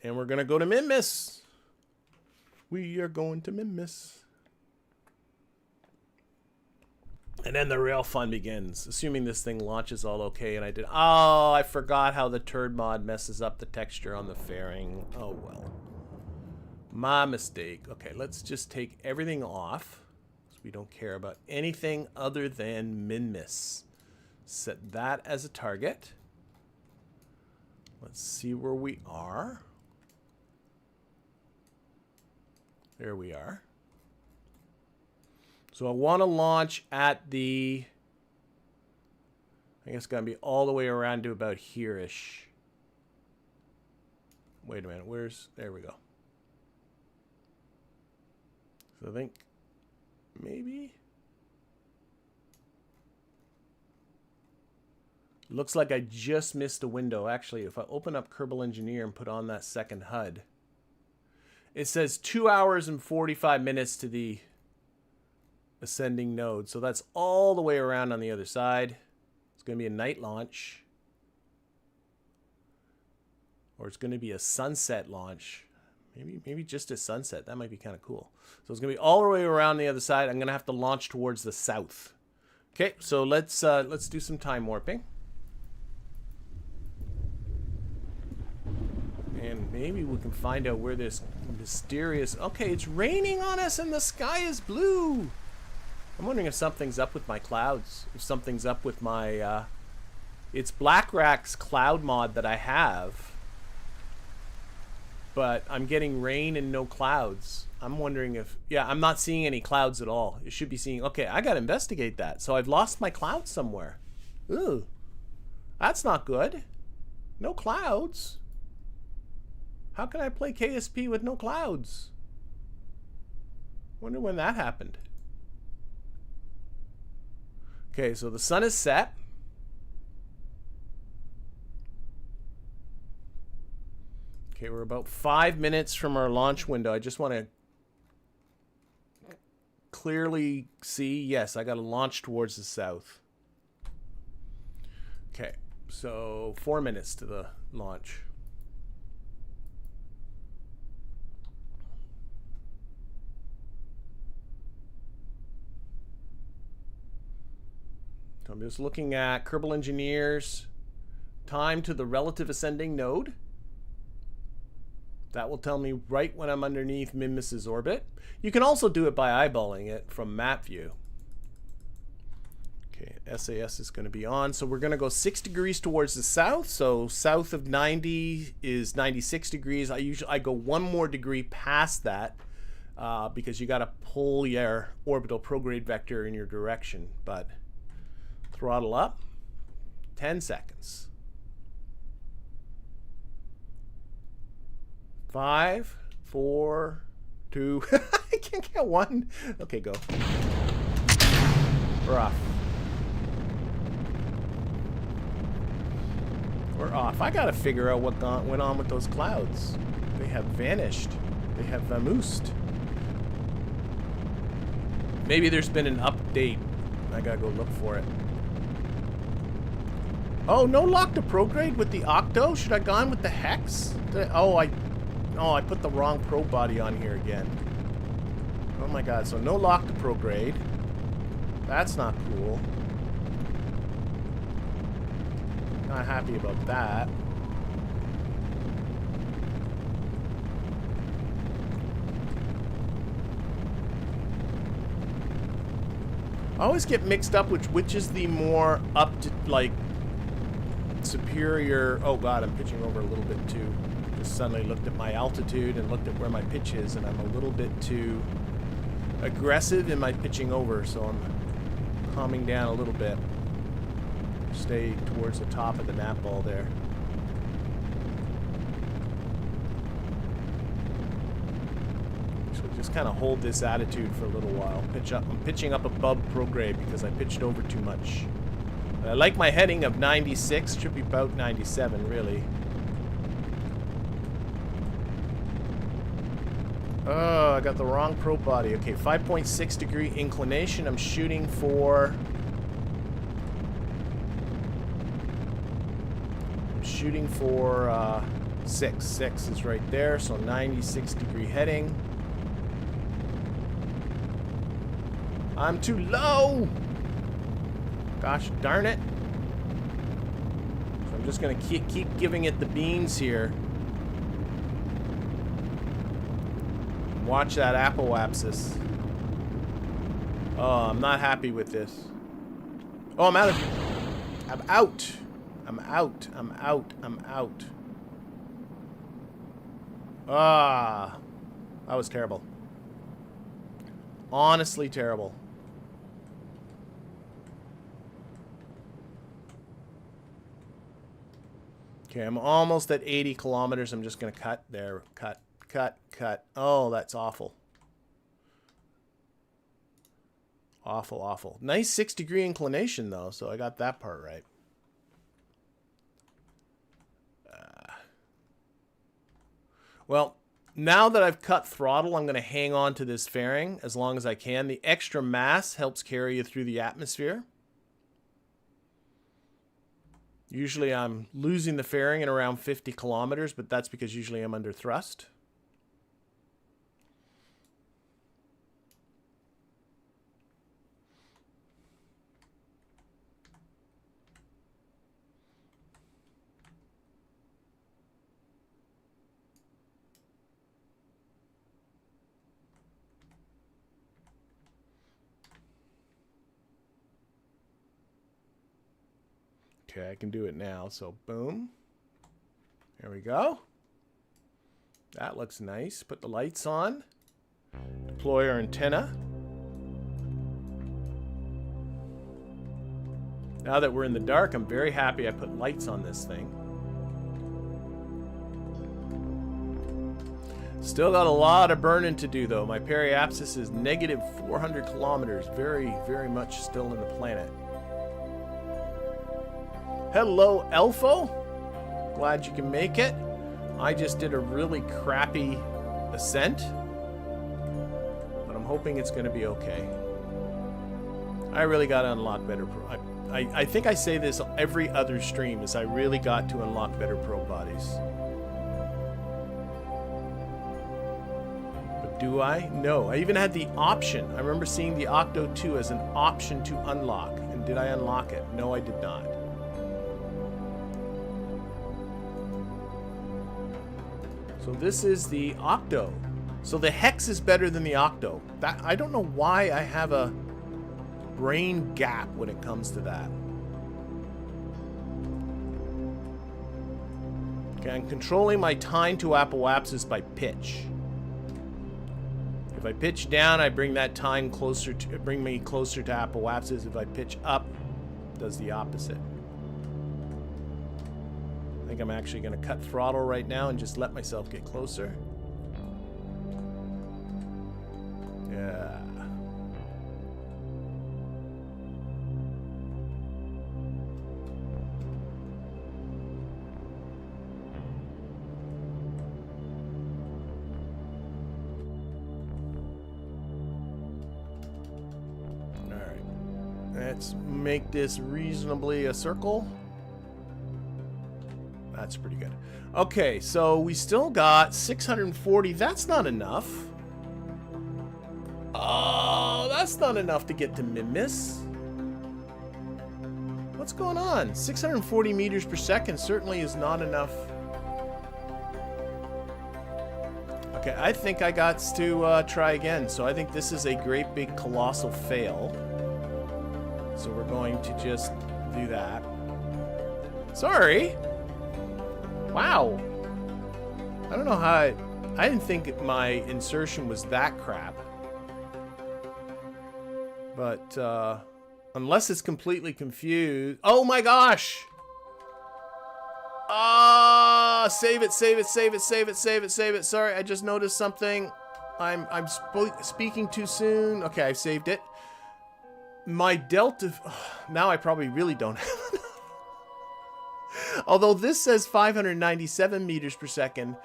And we're going to go to Minmus. We are going to Minmus. And then the real fun begins. Assuming this thing launches all okay and I did... Oh, I forgot how the turd mod messes up the texture on the fairing. Oh, well. My mistake. Okay, let's just take everything off. We don't care about anything other than Minmus. Set that as a target. Let's see where we are. There we are. So I want to launch at the, I guess it's going to be all the way around to about here-ish. Wait a minute, where's, there we go. So I think maybe. Looks like I just missed a window. Actually, if I open up Kerbal Engineer and put on that second HUD, it says 2 hours and 45 minutes to the ascending node. So that's all the way around on the other side. It's going to be a night launch. Or it's going to be a sunset launch. Maybe just a sunset. That might be kind of cool. So it's going to be all the way around the other side. I'm going to have to launch towards the south. Okay, so let's do some time warping. And maybe we can find out where this mysterious... Okay, it's raining on us and the sky is blue. I'm wondering if something's up with my clouds. If something's up with my... It's BlackRack's cloud mod that I have. But I'm getting rain and no clouds. I'm wondering if... Yeah, I'm not seeing any clouds at all. It should be seeing... Okay, I got to investigate that. So I've lost my clouds somewhere. Ooh. That's not good. No clouds. How can I play KSP with no clouds? Wonder when that happened. Okay, so the sun is set. Okay, we're about 5 minutes from our launch window. I just want to clearly see. Yes, I got to launch towards the south. Okay, so 4 minutes to the launch. So I'm just looking at Kerbal Engineer's time to the relative ascending node. That will tell me right when I'm underneath Minmus's orbit. You can also do it by eyeballing it from map view. Okay, SAS is going to be on. So we're going to go 6 degrees towards the south. So south of 90 is 96 degrees. I go 1 more degree past that because you got to pull your orbital prograde vector in your direction. But throttle up, 10 seconds. 5, 4, 2. I can't get 1. Okay, go. We're off. We're off. I gotta figure out what went on with those clouds. They have vanished. They have vamoosed. Maybe there's been an update. I gotta go look for it. Oh, no lock to prograde with the Octo? Should I have gone with the Hex? Oh, I put the wrong probe body on here again. Oh my god, so no lock to prograde. That's not cool. Not happy about that. I always get mixed up which is the more up to, like, superior... Oh god, I'm pitching over a little bit too. Just suddenly looked at my altitude and looked at where my pitch is, and I'm a little bit too aggressive in my pitching over, so I'm calming down a little bit. Stay towards the top of the Navball there. So just kind of hold this attitude for a little while. Pitch up. I'm pitching up above prograde because I pitched over too much. But I like my heading of 96. Should be about 97, really. Oh, I got the wrong probe body. Okay, 5.6 degree inclination. I'm shooting for... shooting for 6. 6 is right there, so 96 degree heading. I'm too low! Gosh darn it. So I'm just gonna keep giving it the beans here. Watch that apoapsis. Oh, I'm not happy with this. Oh, I'm out of... I'm out. I'm out. I'm out. I'm out. Ah. That was terrible. Honestly terrible. Okay, I'm almost at 80 kilometers. I'm just going to cut there. Cut. Cut. Cut. Oh, that's awful. Awful, awful. Nice 6 degree inclination, though, so I got that part right. Well, now that I've cut throttle, I'm going to hang on to this fairing as long as I can. The extra mass helps carry you through the atmosphere. Usually I'm losing the fairing at around 50 kilometers, but that's because usually I'm under thrust. Okay, I can do it now. So, boom. There we go. That looks nice. Put the lights on. Deploy our antenna. Now that we're in the dark, I'm very happy I put lights on this thing. Still got a lot of burning to do, though. My periapsis is negative 400 kilometers. Very, very much still in the planet. Hello, Elfo. Glad you can make it. I just did a really crappy ascent, but I'm hoping it's going to be okay. I really got to unlock better. I think I say this every other stream, is I really got to unlock better probe bodies. But do I? No. I even had the option. I remember seeing the Octo 2 as an option to unlock. And did I unlock it? No, I did not. So this is the Octo. So the Hex is better than the Octo. That, I don't know why I have a brain gap when it comes to that. Okay, I'm controlling my time to apoapsis by pitch. If I pitch down, I bring that time closer to bring me closer to apoapsis. If I pitch up, it does the opposite. I think I'm actually going to cut throttle right now and just let myself get closer. Yeah. All right. Let's make this reasonably a circle. That's pretty good. Okay, so we still got 640. That's not enough. Oh, that's not enough to get to Minmus. What's going on? 640 meters per second certainly is not enough. Okay, I think I got to try again. So I think this is a great big colossal fail. So we're going to just do that. Sorry. Wow. I don't know how I didn't think my insertion was that crap. But, unless it's completely confused. Oh my gosh! Save it, save it, save it, save it, save it, save it. Sorry, I just noticed something. I'm speaking too soon. Okay, I've saved it. My delta... now I probably really don't have enough. Although this says 597 meters per second,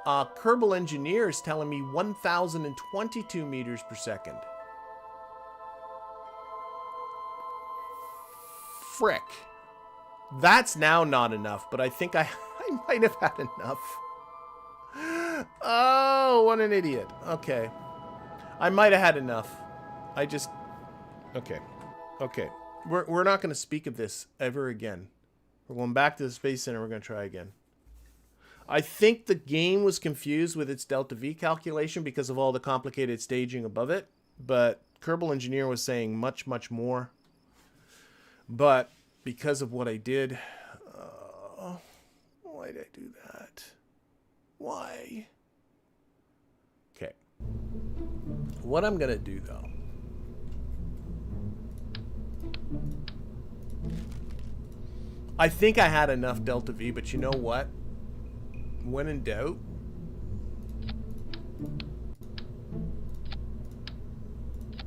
Kerbal Engineer is telling me 1,022 meters per second. Frick. That's now not enough, but I think I might have had enough. Oh, what an idiot. Okay. I might have had enough. I just... Okay. Okay. We're not going to speak of this ever again. We're going back to the Space Center. We're going to try again. I think the game was confused with its delta V calculation because of all the complicated staging above it. But Kerbal Engineer was saying much, much more. But because of what I did... why did I do that? Why? Okay. What I'm going to do, though... I think I had enough delta V, but you know what? When in doubt,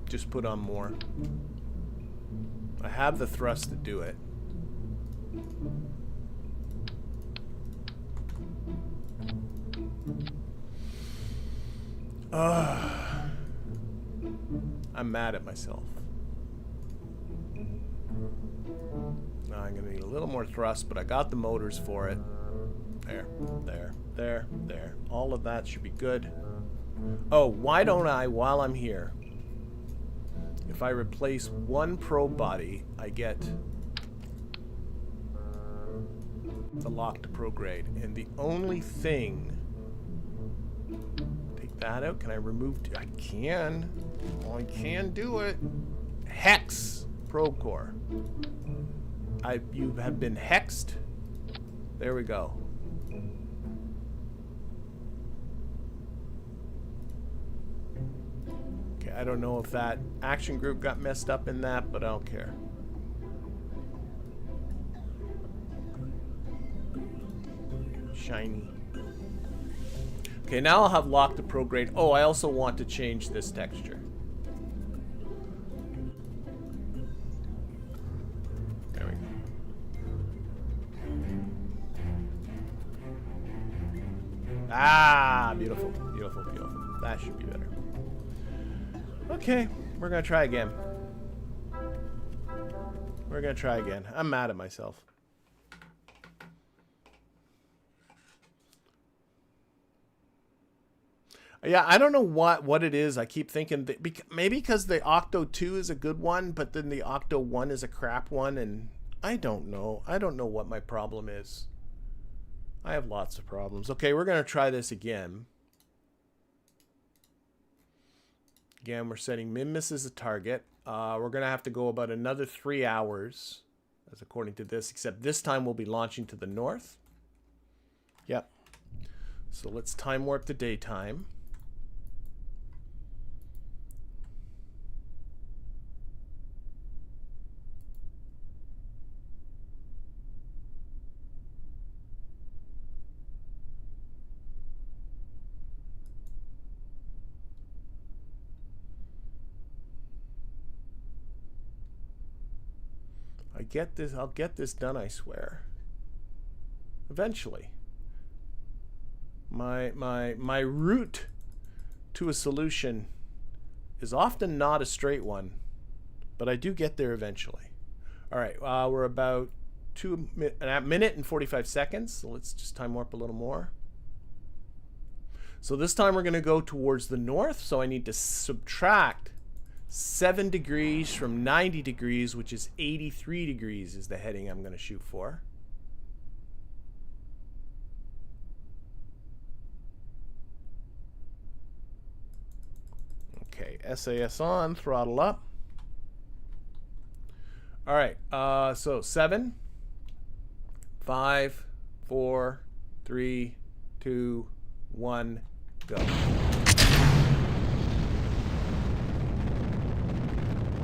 just put on more. I have the thrust to do it. I'm mad at myself. Now I'm going to need a little more thrust, but I got the motors for it. There, there, there, there. All of that should be good. Oh, why don't I, while I'm here, if I replace one probe body, I get the lock to prograde. And the only thing... Take that out. Can I remove... I can. Well, I can do it. Hex probe core. You have been hexed. There we go. Okay, I don't know if that action group got messed up in that, but I don't care. Shiny. Okay, now I'll have locked to prograde. Oh, I also want to change this texture. There we go. Ah, beautiful, beautiful, beautiful. That should be better. Okay, we're gonna try again. We're gonna try again. I'm mad at myself. Yeah, I don't know what it is. I keep thinking that maybe because the Octo 2 is a good one, but then the Octo 1 is a crap one, and I don't know. I don't know what my problem is. I have lots of problems. Okay, we're going to try this again. Again, we're setting Minmus as a target. We're going to have to go about another 3 hours, as according to this, except this time we'll be launching to the north. Yep. So let's time warp to daytime. I'll get this done, I swear. Eventually. My route to a solution is often not a straight one, but I do get there eventually. All right, we're about a minute and 45 seconds, so let's just time warp a little more. So this time we're going to go towards the north, so I need to subtract 7 degrees from 90 degrees, which is 83 degrees is the heading I'm going to shoot for. Okay, SAS on, throttle up. All right, so 7, 5, 4, 3, 2, 1, go.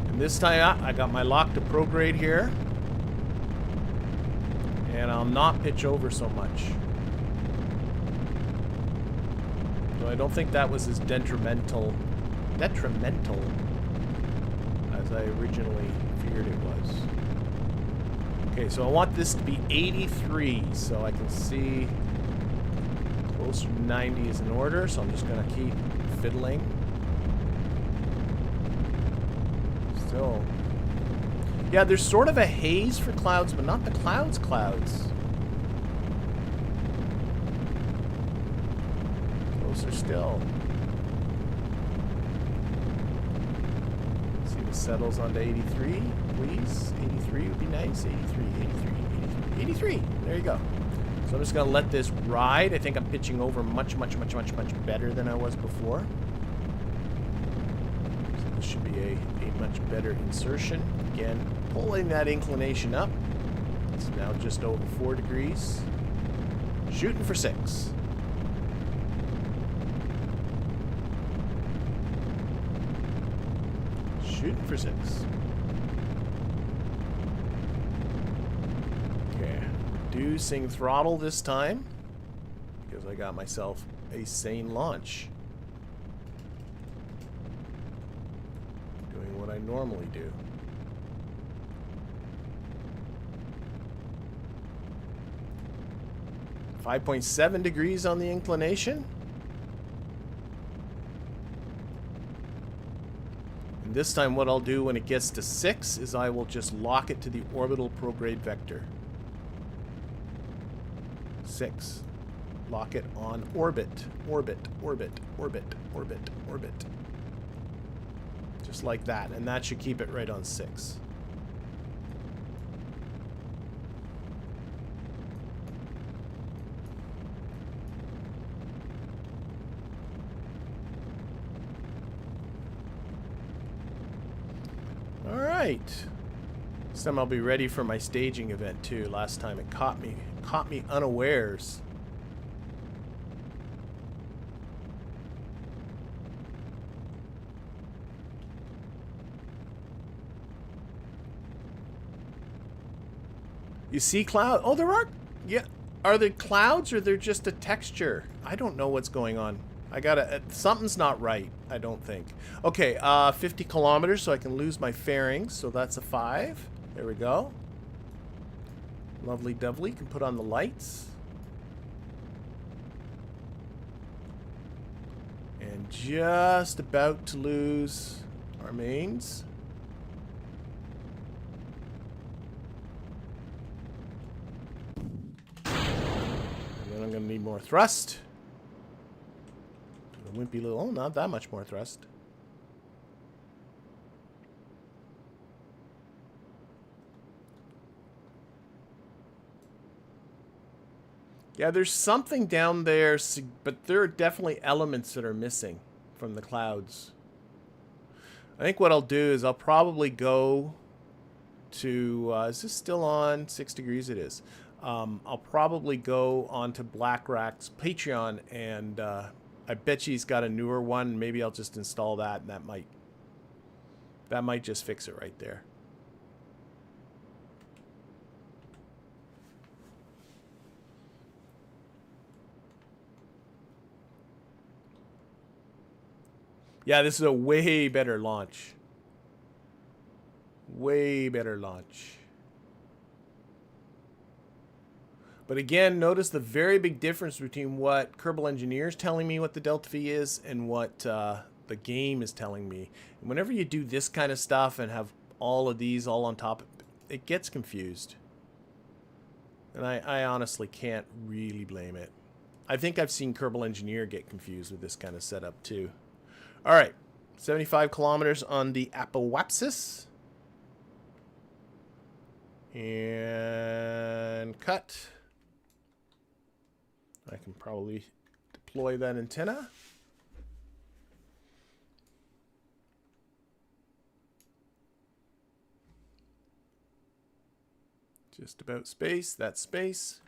And this time I got my lock to prograde here. And I'll not pitch over so much. So I don't think that was as detrimental as I originally feared it was. Okay, so I want this to be 83 so I can see closer to 90 is in order, so I'm just going to keep fiddling. Still. Yeah, there's sort of a haze for clouds, but not the clouds. Closer still. See if it settles onto 83, please. 83 would be nice. 83. There you go. So I'm just going to let this ride. I think I'm pitching over much better than I was before. So this should be a much better insertion. Again, pulling that inclination up. It's now just over 4 degrees. Shooting for 6. Shooting for 6. Okay, reducing throttle this time because I got myself a sane launch. Doing what I normally do. 5.7 degrees on the inclination. this time what I'll do when it gets to 6 is I will just lock it to the orbital prograde vector. 6. Lock it on orbit. Orbit, orbit, orbit, orbit, orbit. Just like that. And that should keep it right on 6. Alright. This time I'll be ready for my staging event too. Last time it caught me unawares. You see cloud? Oh, there are. Yeah. Are they clouds or they're just a texture? I don't know what's going on. I gotta. Something's not right. I don't think. Okay. 50 kilometers, so I can lose my fairings. So that's a 5. There we go. Lovely dovely. Can put on the lights. And just about to lose our mains. I'm going to need more thrust. A wimpy little... Oh, not that much more thrust. Yeah, there's something down there, but there are definitely elements that are missing from the clouds. I think what I'll do is I'll probably go to... is this still on 6 degrees? It is. I'll probably go onto BlackRock's Patreon, and I bet he's got a newer one. Maybe I'll just install that, and that might just fix it right there. Yeah, this is a way better launch. Way better launch. But again, notice the very big difference between what Kerbal Engineer is telling me what the delta V is and what the game is telling me. And whenever you do this kind of stuff and have all of these all on top, it gets confused. And I honestly can't really blame it. I think I've seen Kerbal Engineer get confused with this kind of setup too. All right, 75 kilometers on the Apoapsis. And cut. I can probably deploy that antenna. Just about space, that's space.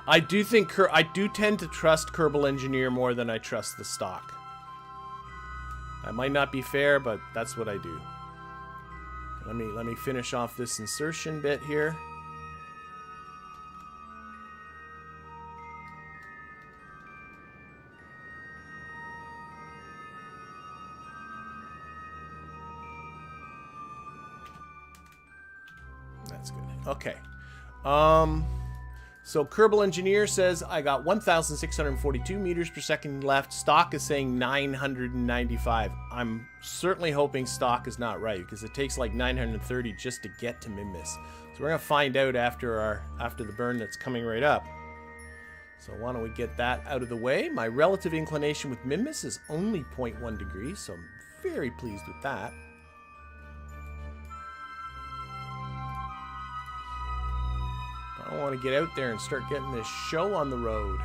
I do tend to trust Kerbal Engineer more than I trust the stock. That might not be fair, but that's what I do. Let me finish off this insertion bit here. That's good. Okay. So Kerbal Engineer says I got 1,642 meters per second left. Stock is saying 995. I'm certainly hoping stock is not right because it takes like 930 just to get to Minmus. So we're gonna find out after the burn that's coming right up. So why don't we get that out of the way? My relative inclination with Minmus is only 0.1 degrees, so I'm very pleased with that. I want to get out there and start getting this show on the road.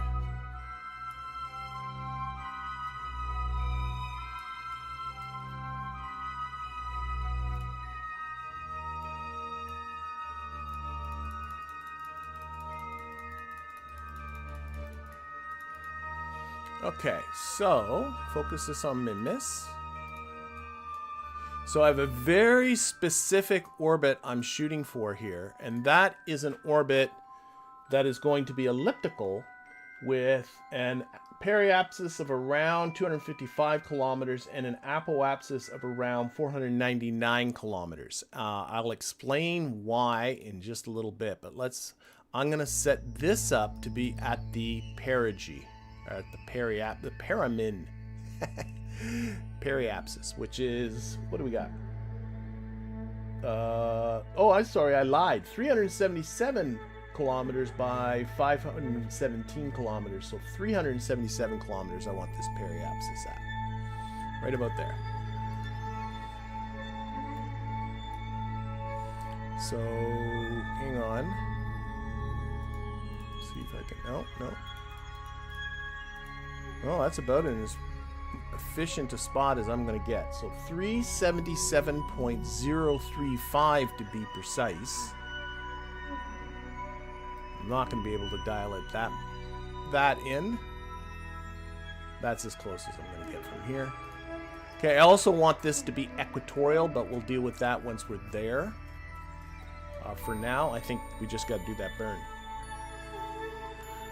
Okay, so focus this on Minmus. So I have a very specific orbit I'm shooting for here, and that is an orbit that is going to be elliptical with an periapsis of around 255 kilometers and an apoapsis of around 499 kilometers. I'll explain why in just a little bit, but I'm going to set this up to be at the perigee, or at the paramin. Periapsis, which is, what do we got? Oh, I'm sorry, I lied. 377 kilometers by 517 kilometers. So 377 kilometers I want this periapsis at. Right about there. So, hang on. See if I can, no. Oh, that's about it. As efficient a spot as I'm going to get. So 377.035 to be precise. I'm not going to be able to dial it that in. That's as close as I'm going to get from here. Okay, I also want this to be equatorial, but we'll deal with that once we're there. For now, I think we just got to do that burn.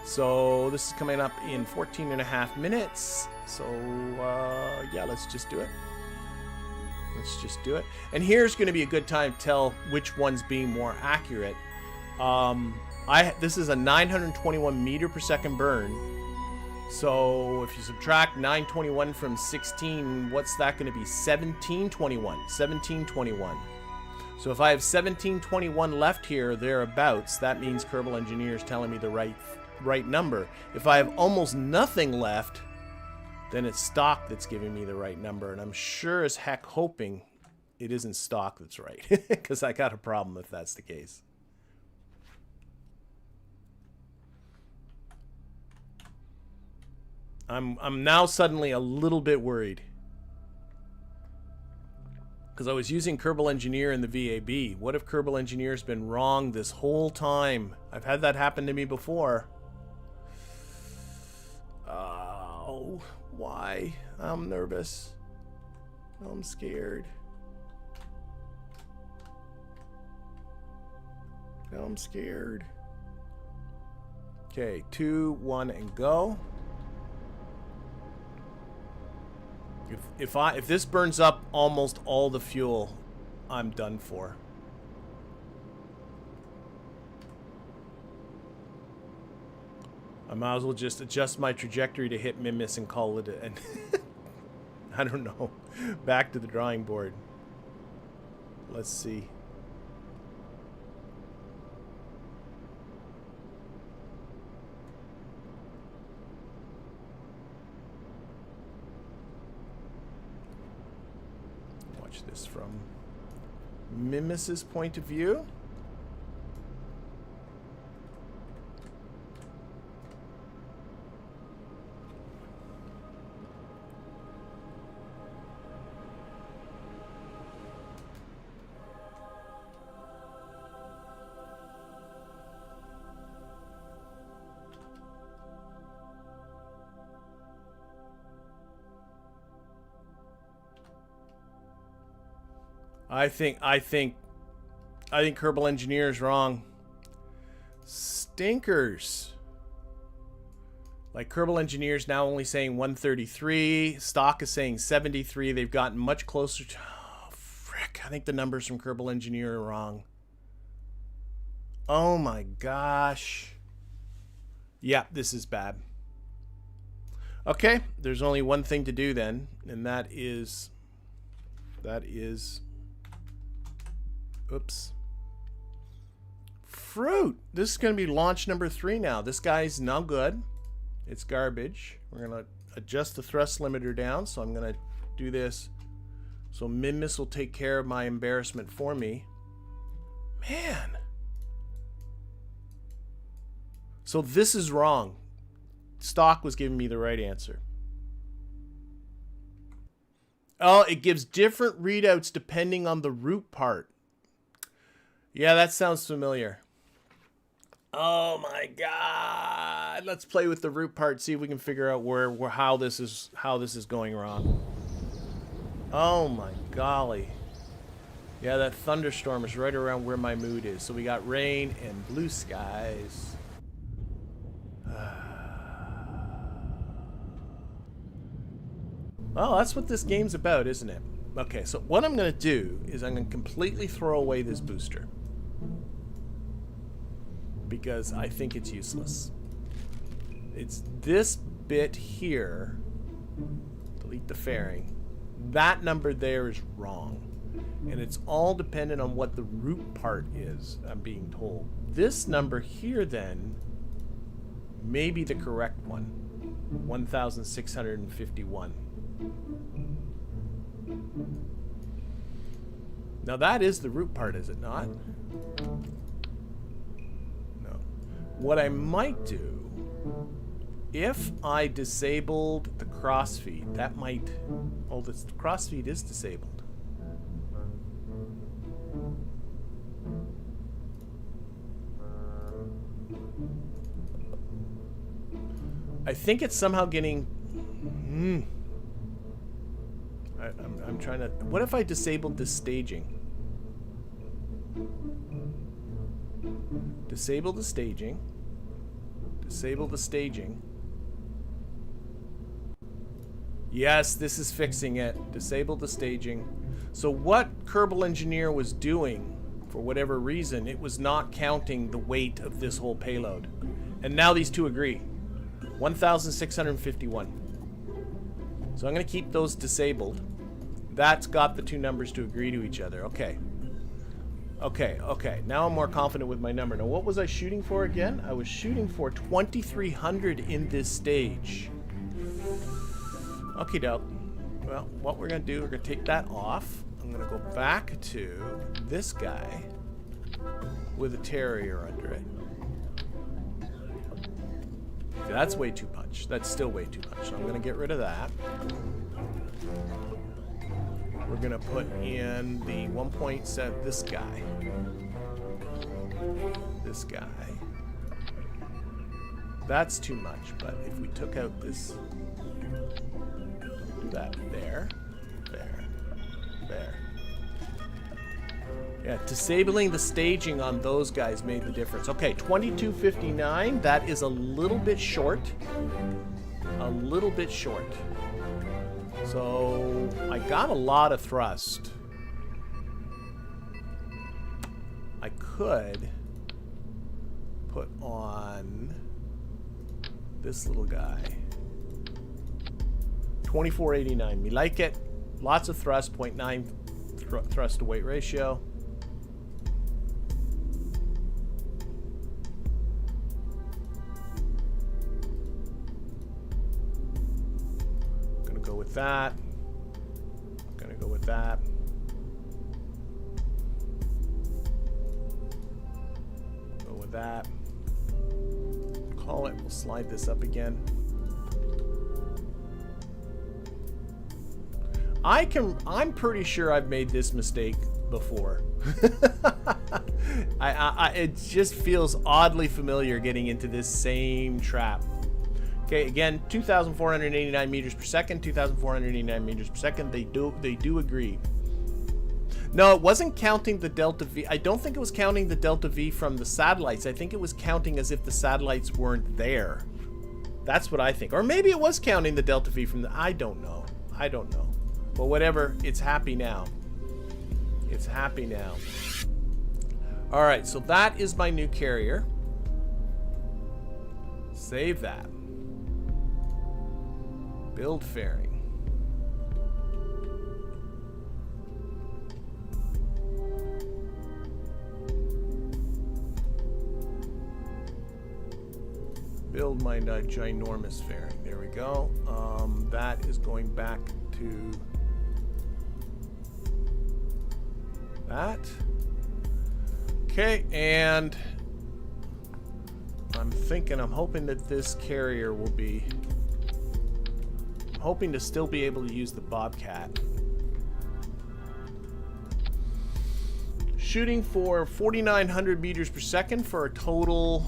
So this is coming up in 14.5 minutes. So yeah, let's just do it. Let's just do it. And here's going to be a good time to tell which one's being more accurate. This is a 921 meter per second burn. So if you subtract 921 from 16, what's that going to be? 1721. 1721. So if I have 1721 left here, thereabouts, that means Kerbal Engineer is telling me the right number. If I have almost nothing left, then it's stock that's giving me the right number. And I'm sure as heck hoping it isn't stock that's right, because I got a problem if that's the case. I'm now suddenly a little bit worried, because I was using Kerbal Engineer in the VAB. What if Kerbal Engineer's been wrong this whole time? I've had that happen to me before. Oh, why? I'm nervous. I'm scared. I'm scared. Okay, 2, 1, and go. If this burns up almost all the fuel, I'm done for. I might as well just adjust my trajectory to hit Minmus and call it and I don't know. Back to the drawing board. Let's see. Watch this from Minmus's point of view. I think Kerbal Engineer is wrong. Stinkers. Like, Kerbal Engineer's now only saying 133. Stock is saying 73. They've gotten much closer to... Oh, frick. I think the numbers from Kerbal Engineer are wrong. Oh my gosh. Yeah, this is bad. Okay, there's only one thing to do then, and that is... Oops. Fruit! This is going to be launch number 3 now. This guy's no good. It's garbage. We're going to adjust the thrust limiter down, so I'm going to do this. So Minmus will take care of my embarrassment for me. Man! So this is wrong. Stock was giving me the right answer. Oh, it gives different readouts depending on the root part. Yeah, that sounds familiar. Oh my god. Let's play with the root part, see if we can figure out how this is going wrong. Oh my golly. Yeah, that thunderstorm is right around where my mood is. So we got rain and blue skies. Well, that's what this game's about, isn't it? Okay, so what I'm going to do is I'm going to completely throw away this booster. Because I think it's useless. It's this bit here. Delete the fairing. That number there is wrong. And it's all dependent on what the root part is, I'm being told. This number here, then, may be the correct one. 1,651. Now that is the root part, is it not? No. What I might do, if I disabled the crossfeed, that might... Oh, the crossfeed is disabled. I think it's somehow getting... I'm trying to... What if I disabled the staging? Disable the staging. Disable the staging. Yes, this is fixing it. Disable the staging. So what Kerbal Engineer was doing, for whatever reason, it was not counting the weight of this whole payload. And now these two agree. 1,651. So I'm going to keep those disabled. That's got the two numbers to agree to each other. Okay. Okay. Now I'm more confident with my number. Now, what was I shooting for again? I was shooting for 2,300 in this stage. Okie doke. Well, what we're going to do, we're going to take that off. I'm going to go back to this guy with a terrier under it. That's way too much. That's still way too much. So I'm going to get rid of that. We're going to put in the 1.7, this guy. This guy. That's too much, but if we took out this... Do that. There. Yeah, disabling the staging on those guys made the difference. Okay, 2259. That is a little bit short. A little bit short. So, I got a lot of thrust. I could put on this little guy. 2489. Me like it. Lots of thrust. 0.9 thrust to weight ratio. That. Gonna go with that. Go with that. Call it. We'll slide this up again. I'm pretty sure I've made this mistake before. It just feels oddly familiar getting into this same trap. Okay, again, 2,489 meters per second, 2,489 meters per second. They do agree. No, it wasn't counting the delta V. I don't think it was counting the delta V from the satellites. I think it was counting as if the satellites weren't there. That's what I think. Or maybe it was counting the delta V from the... I don't know. But whatever, it's happy now. It's happy now. All right, so that is my new carrier. Save that. Build fairing. Build my ginormous fairing. There we go. That is going back to that. Okay, and I'm hoping that this carrier will be... hoping to still be able to use the Bobcat. Shooting for 4,900 meters per second for a total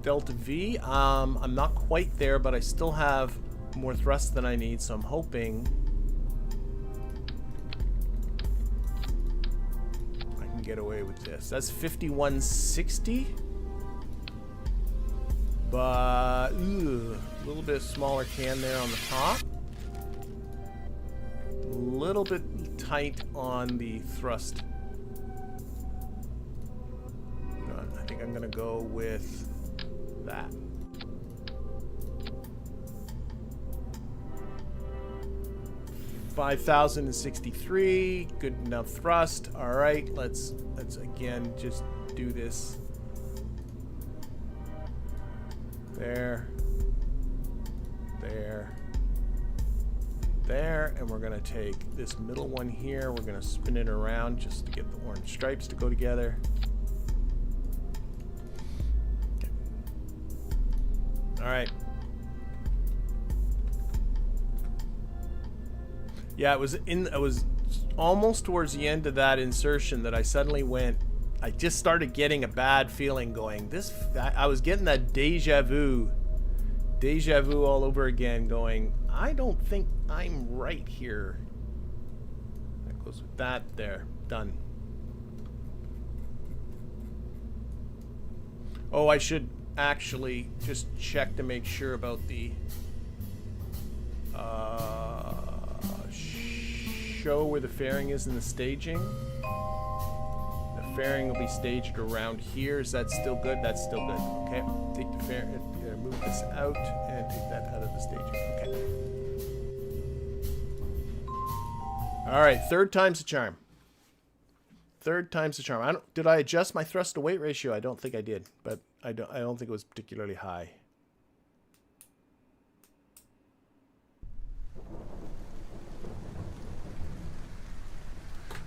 delta V. I'm not quite there, but I still have more thrust than I need, so I'm hoping I can get away with this. That's 5160. But a little bit smaller can there on the top. A little bit tight on the thrust. I think I'm gonna go with that. $5,063, good enough thrust. All right, let's again just do this. There, and we're gonna take this middle one here. We're gonna spin it around just to get the orange stripes to go together. Okay. All right. Yeah, it was almost towards the end of that insertion that I suddenly went. I just started getting a bad feeling going. I was getting that deja vu all over again going, I don't think I'm right here. That goes with that there. Done. Oh, I should actually just check to make sure about the show where the fairing is in the staging. Fairing will be staged around here. Is that still good? That's still good. Okay. Take the fairing, move this out, and take that out of the staging. Okay. All right. Third time's the charm. Third time's the charm. Did I adjust my thrust to weight ratio? I don't think I did, but I don't think it was particularly high.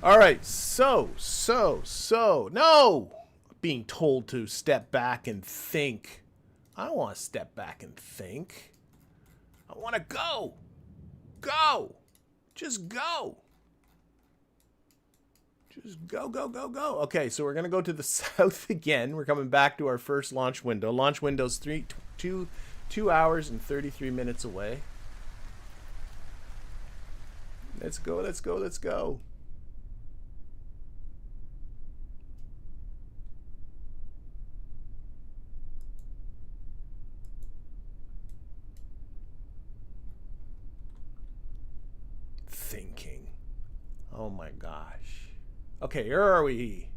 All right, so, no! Being told to step back and think. I don't want to step back and think. I want to go. Go. Just go. Just go, go, go, go. Okay, so we're going to go to the south again. We're coming back to our first launch window. Launch window's 2 hours and 33 minutes away. Let's go, let's go, let's go. Thinking. Oh my gosh. Okay, where are we?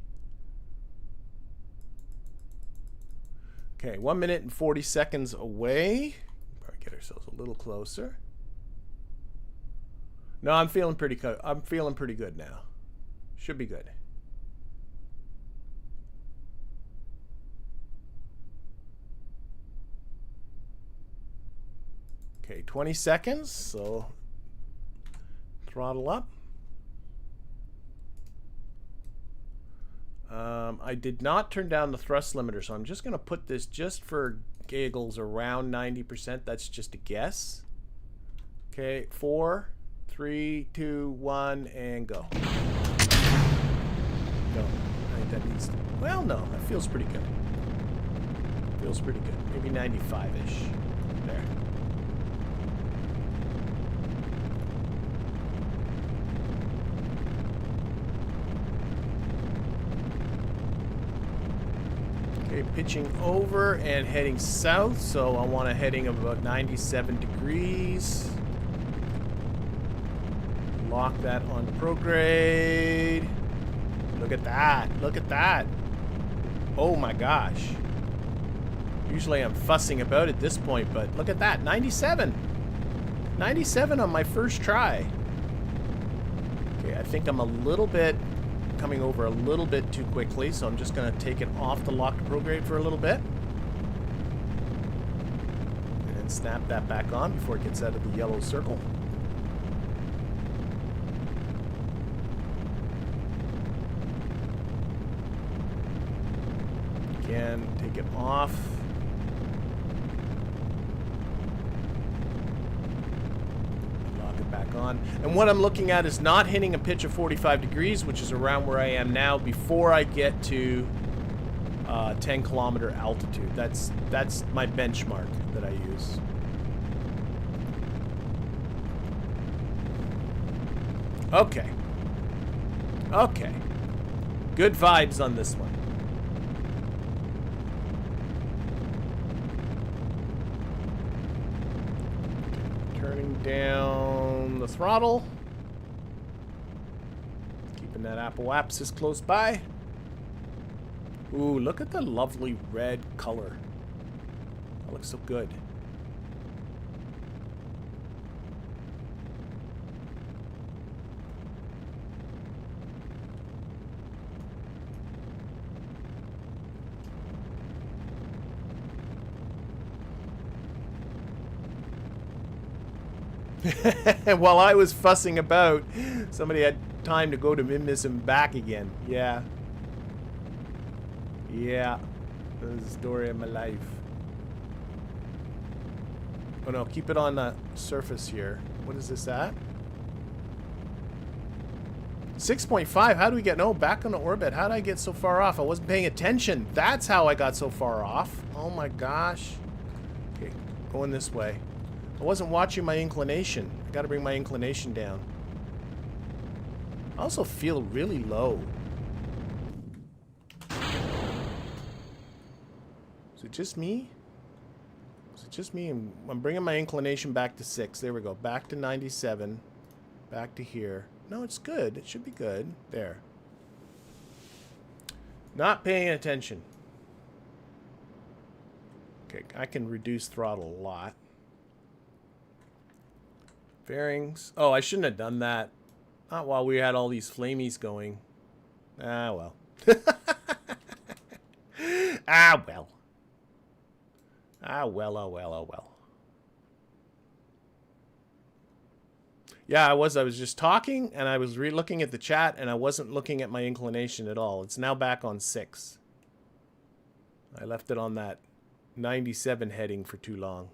Okay, 1 minute and 40 seconds away. Probably get ourselves a little closer. No, I'm feeling pretty good. I'm feeling pretty good now. Should be good. Okay, 20 seconds. So throttle up. I did not turn down the thrust limiter, so I'm just going to put this just for giggles around 90%. That's just a guess. Okay, 4, 3, 2, 1, and go. No, I think that needs to, well, no, that feels pretty good. Feels pretty good. Maybe 95-ish. There. Okay, pitching over and heading south, so I want a heading of about 97 degrees. Lock that on prograde. Look at that. Look at that. Oh my gosh. Usually I'm fussing about at this point, but look at that. 97. 97 on my first try. Okay, I think I'm a little bit coming over a little bit too quickly, so I'm just going to take it off the locked prograde for a little bit. And then snap that back on before it gets out of the yellow circle. Again, take it off. Lock it back on. And what I'm looking at is not hitting a pitch of 45 degrees, which is around where I am now, before I get to 10 kilometer altitude. That's my benchmark that I use. Okay. Okay. Good vibes on this one. Okay, turning down the throttle. Keeping that apoapsis close by. Ooh, look at the lovely red color. That looks so good. While I was fussing about, somebody had time to go to Minmus and back again. Yeah. Yeah. That was the story of my life. Oh no, keep it on the surface here. What is this at? 6.5. How do we get... No, back on the orbit. How did I get so far off? I wasn't paying attention. That's how I got so far off. Oh my gosh. Okay, going this way. I wasn't watching my inclination. I gotta bring my inclination down. I also feel really low. Is it just me? Is it just me? I'm bringing my inclination back to 6. There we go. Back to 97. Back to here. No, it's good. It should be good. There. Not paying attention. Okay, I can reduce throttle a lot. Bearings. Oh, I shouldn't have done that. Not while we had all these flamies going. Ah, well. Ah, well. Ah, well, oh, well, oh, well. Yeah, I was just talking, and I was looking at the chat, and I wasn't looking at my inclination at all. It's now back on 6. I left it on that 97 heading for too long.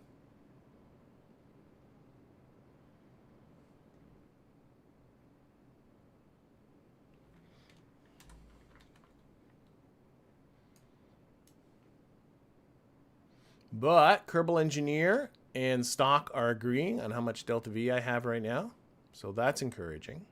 But Kerbal Engineer and stock are agreeing on how much delta V I have right now. So that's encouraging.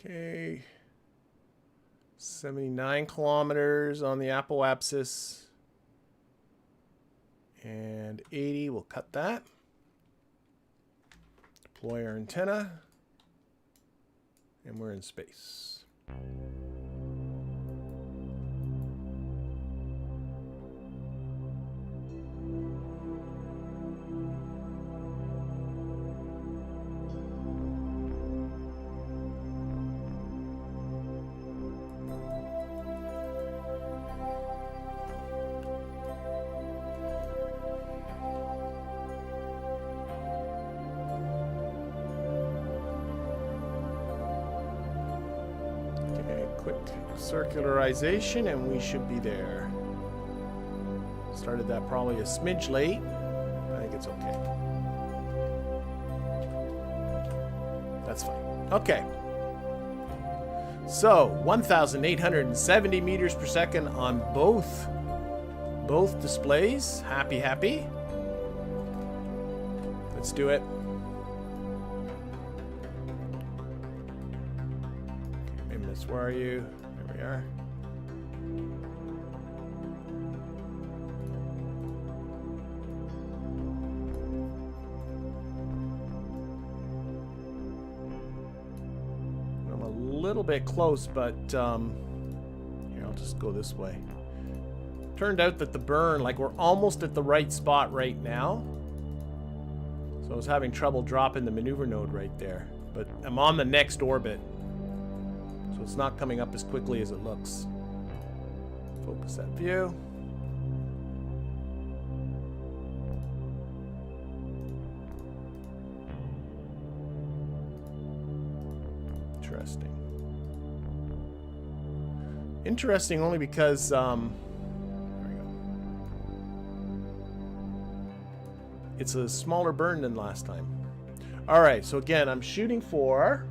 Okay, 79 kilometers on the apoapsis, and 80, we'll cut that. Deploy our antenna, and we're in space. Circularization, and we should be there. Started that probably a smidge late. I think it's okay. That's fine. Okay. So 1,870 meters per second on both displays. Happy. Let's do it. Okay, Minmus, where are you? We are. I'm a little bit close, but here, I'll just go this way. Turned out that the burn, like we're almost at the right spot right now. So I was having trouble dropping the maneuver node right there. But I'm on the next orbit. So it's not coming up as quickly as it looks. Focus that view. Interesting. Interesting only because, there we go. It's a smaller burn than last time. Alright, so again, I'm shooting for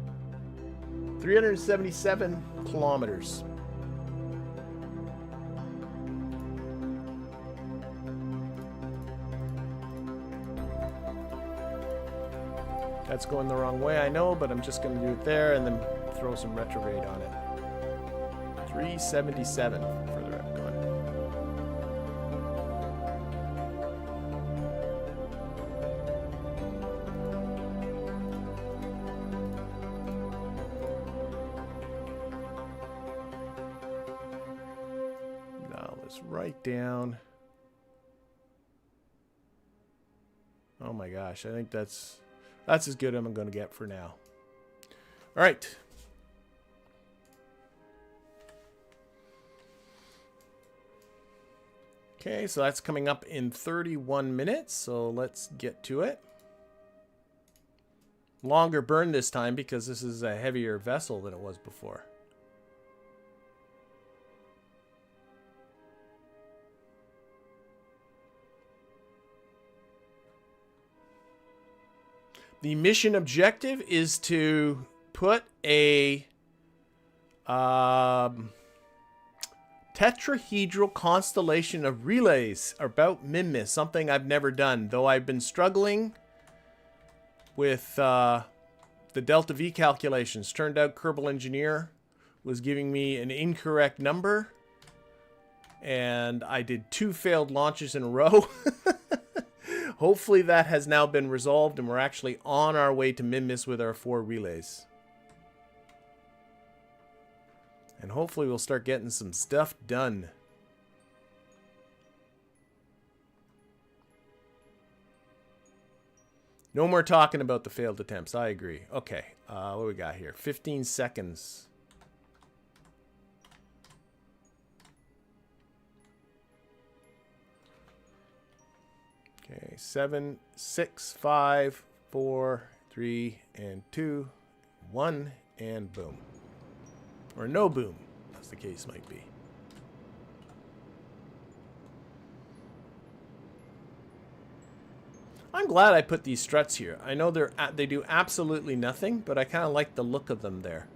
377 kilometers. That's going the wrong way, I know, but I'm just going to do it there and then throw some retrograde on it. 377 further up going. Now let's write down. Oh my gosh, I think that's as good as I'm going to get for now. All right. Okay, so that's coming up in 31 minutes, so let's get to it. Longer burn this time because this is a heavier vessel than it was before. The mission objective is to put a tetrahedral constellation of relays about Minmus, something I've never done, though I've been struggling with the delta V calculations. Turned out Kerbal Engineer was giving me an incorrect number, and I did 2 failed launches in a row. Hopefully that has now been resolved and we're actually on our way to Minmus with our 4 relays. And hopefully we'll start getting some stuff done. No more talking about the failed attempts. I agree. Okay, what do we got here? 15 seconds. Okay, 7, 6, 5, 4, 3, and 2, 1, and boom. Or no boom, as the case might be. I'm glad I put these struts here. I know they do absolutely nothing, but I kind of like the look of them there.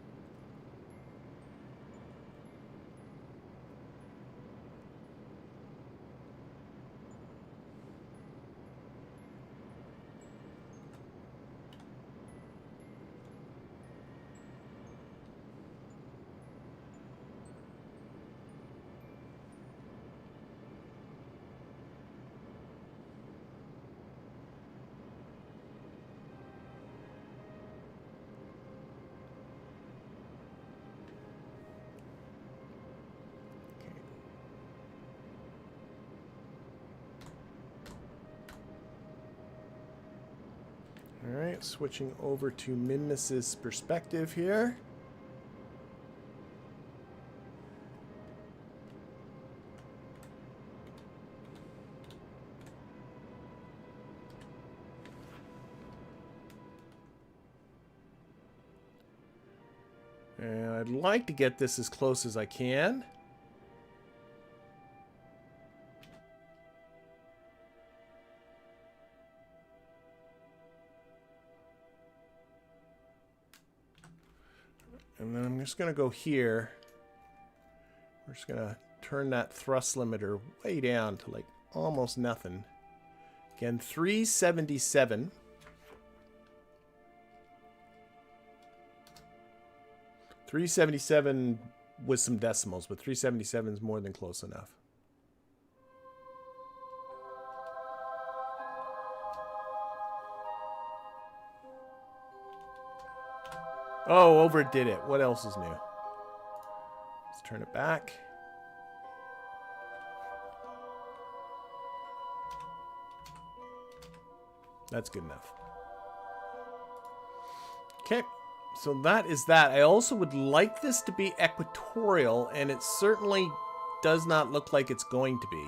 Alright, switching over to Minmus's perspective here. And I'd like to get this as close as I can. And then I'm just going to go here. We're just going to turn that thrust limiter way down to like almost nothing. Again, 377. 377 with some decimals, but 377 is more than close enough. Oh, overdid it. What else is new? Let's turn it back. That's good enough. Okay, so that is that. I also would like this to be equatorial, and it certainly does not look like it's going to be.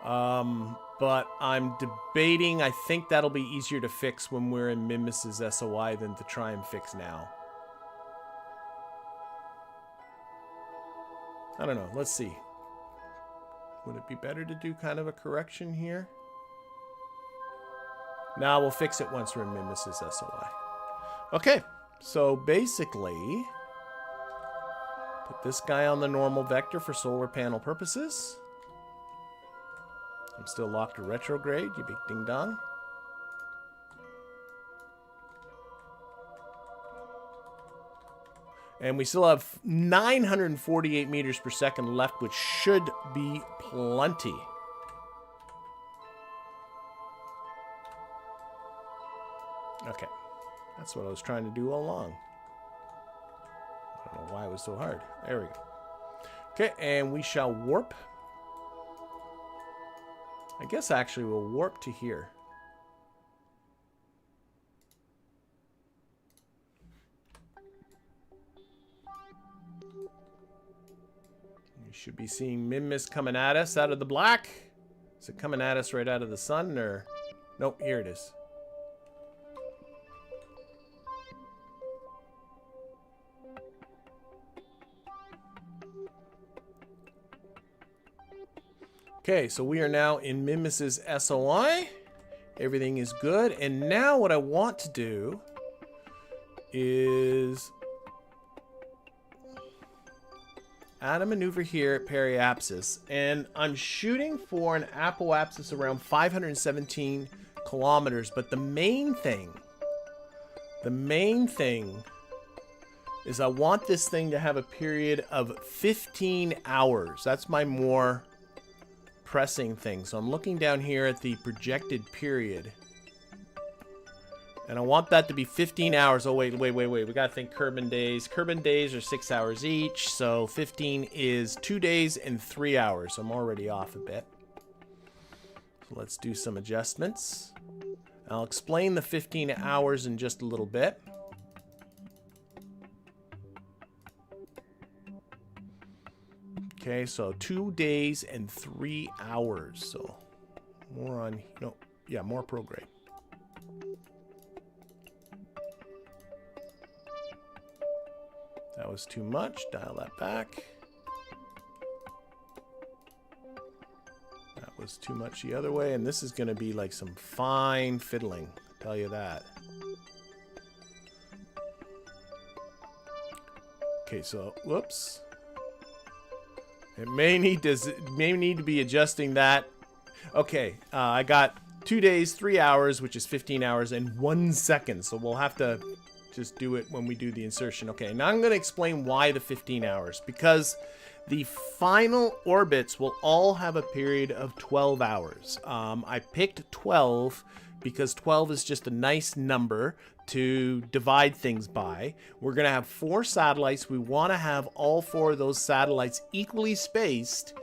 But I'm debating. I think that'll be easier to fix when we're in Minmus's SOI than to try and fix now. I don't know. Let's see. Would it be better to do kind of a correction here? No, we'll fix it once we're in Minmus's SOI. Okay, so basically, put this guy on the normal vector for solar panel purposes. I'm still locked to retrograde, you big ding dong. And we still have 948 meters per second left, which should be plenty. Okay, that's what I was trying to do all along. I don't know why it was so hard. There we go. Okay, and we shall warp. I guess actually we'll warp to here. You should be seeing Minmus coming at us out of the black. Is it coming at us right out of the sun, or? Nope, here it is. Okay, so we are now in Minmus's SOI. Everything is good. And now what I want to do is add a maneuver here at periapsis. And I'm shooting for an apoapsis around 517 kilometers. But the main thing is I want this thing to have a period of 15 hours. That's my more pressing thing. So I'm looking down here at the projected period, and I want that to be 15 hours. Oh wait, we gotta think Kerbal days. Kerbal days are 6 hours each, so 15 is 2 days and 3 hours. So I'm already off a bit. So let's do some adjustments. I'll explain the 15 hours in just a little bit. Okay, so 2 days and 3 hours. So more on, no, yeah, more prograde. That was too much. Dial that back. That was too much the other way. And this is going to be like some fine fiddling, I'll tell you that. Okay, so, whoops. It may need to be adjusting that. Okay, I got 2 days, 3 hours, which is 15 hours, and 1 second. So we'll have to just do it when we do the insertion. Okay, now I'm going to explain why the 15 hours. Because the final orbits will all have a period of 12 hours. I picked 12 because 12 is just a nice number to divide things by. We're going to have 4 satellites. We want to have all 4 of those satellites equally spaced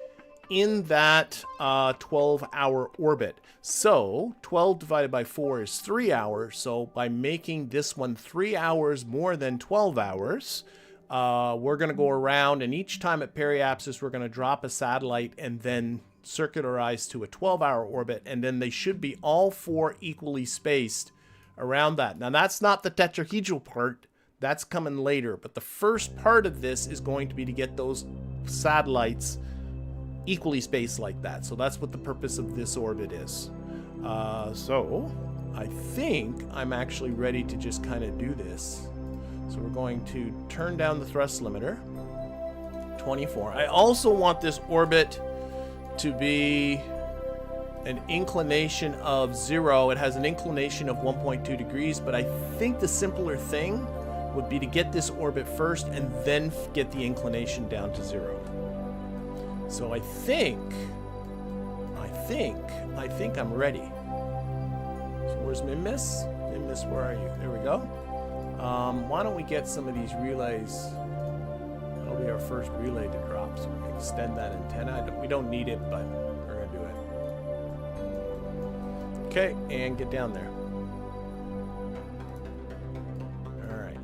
in that 12-hour orbit. So 12 divided by 4 is 3 hours. So by making this one 3 hours more than 12 hours, we're going to go around, and each time at periapsis, we're going to drop a satellite and then circularize to a 12-hour orbit, and then they should be all 4 equally spaced around that. Now, that's not the tetrahedral part. That's coming later. But the first part of this is going to be to get those satellites equally spaced like that. So that's what the purpose of this orbit is. So I think I'm actually ready to just kind of do this. So we're going to turn down the thrust limiter. 24. I also want this orbit to be an inclination of 0. It has an inclination of 1.2 degrees, but I think the simpler thing would be to get this orbit first and then get the inclination down to 0. So I think I'm ready. So where's Minmus? Minmus, where are you? There we go. Why don't we get some of these relays? That'll be our first relay to drop, so we can extend that antenna. We don't need it, but we're gonna do it. Okay, and get down there. All right.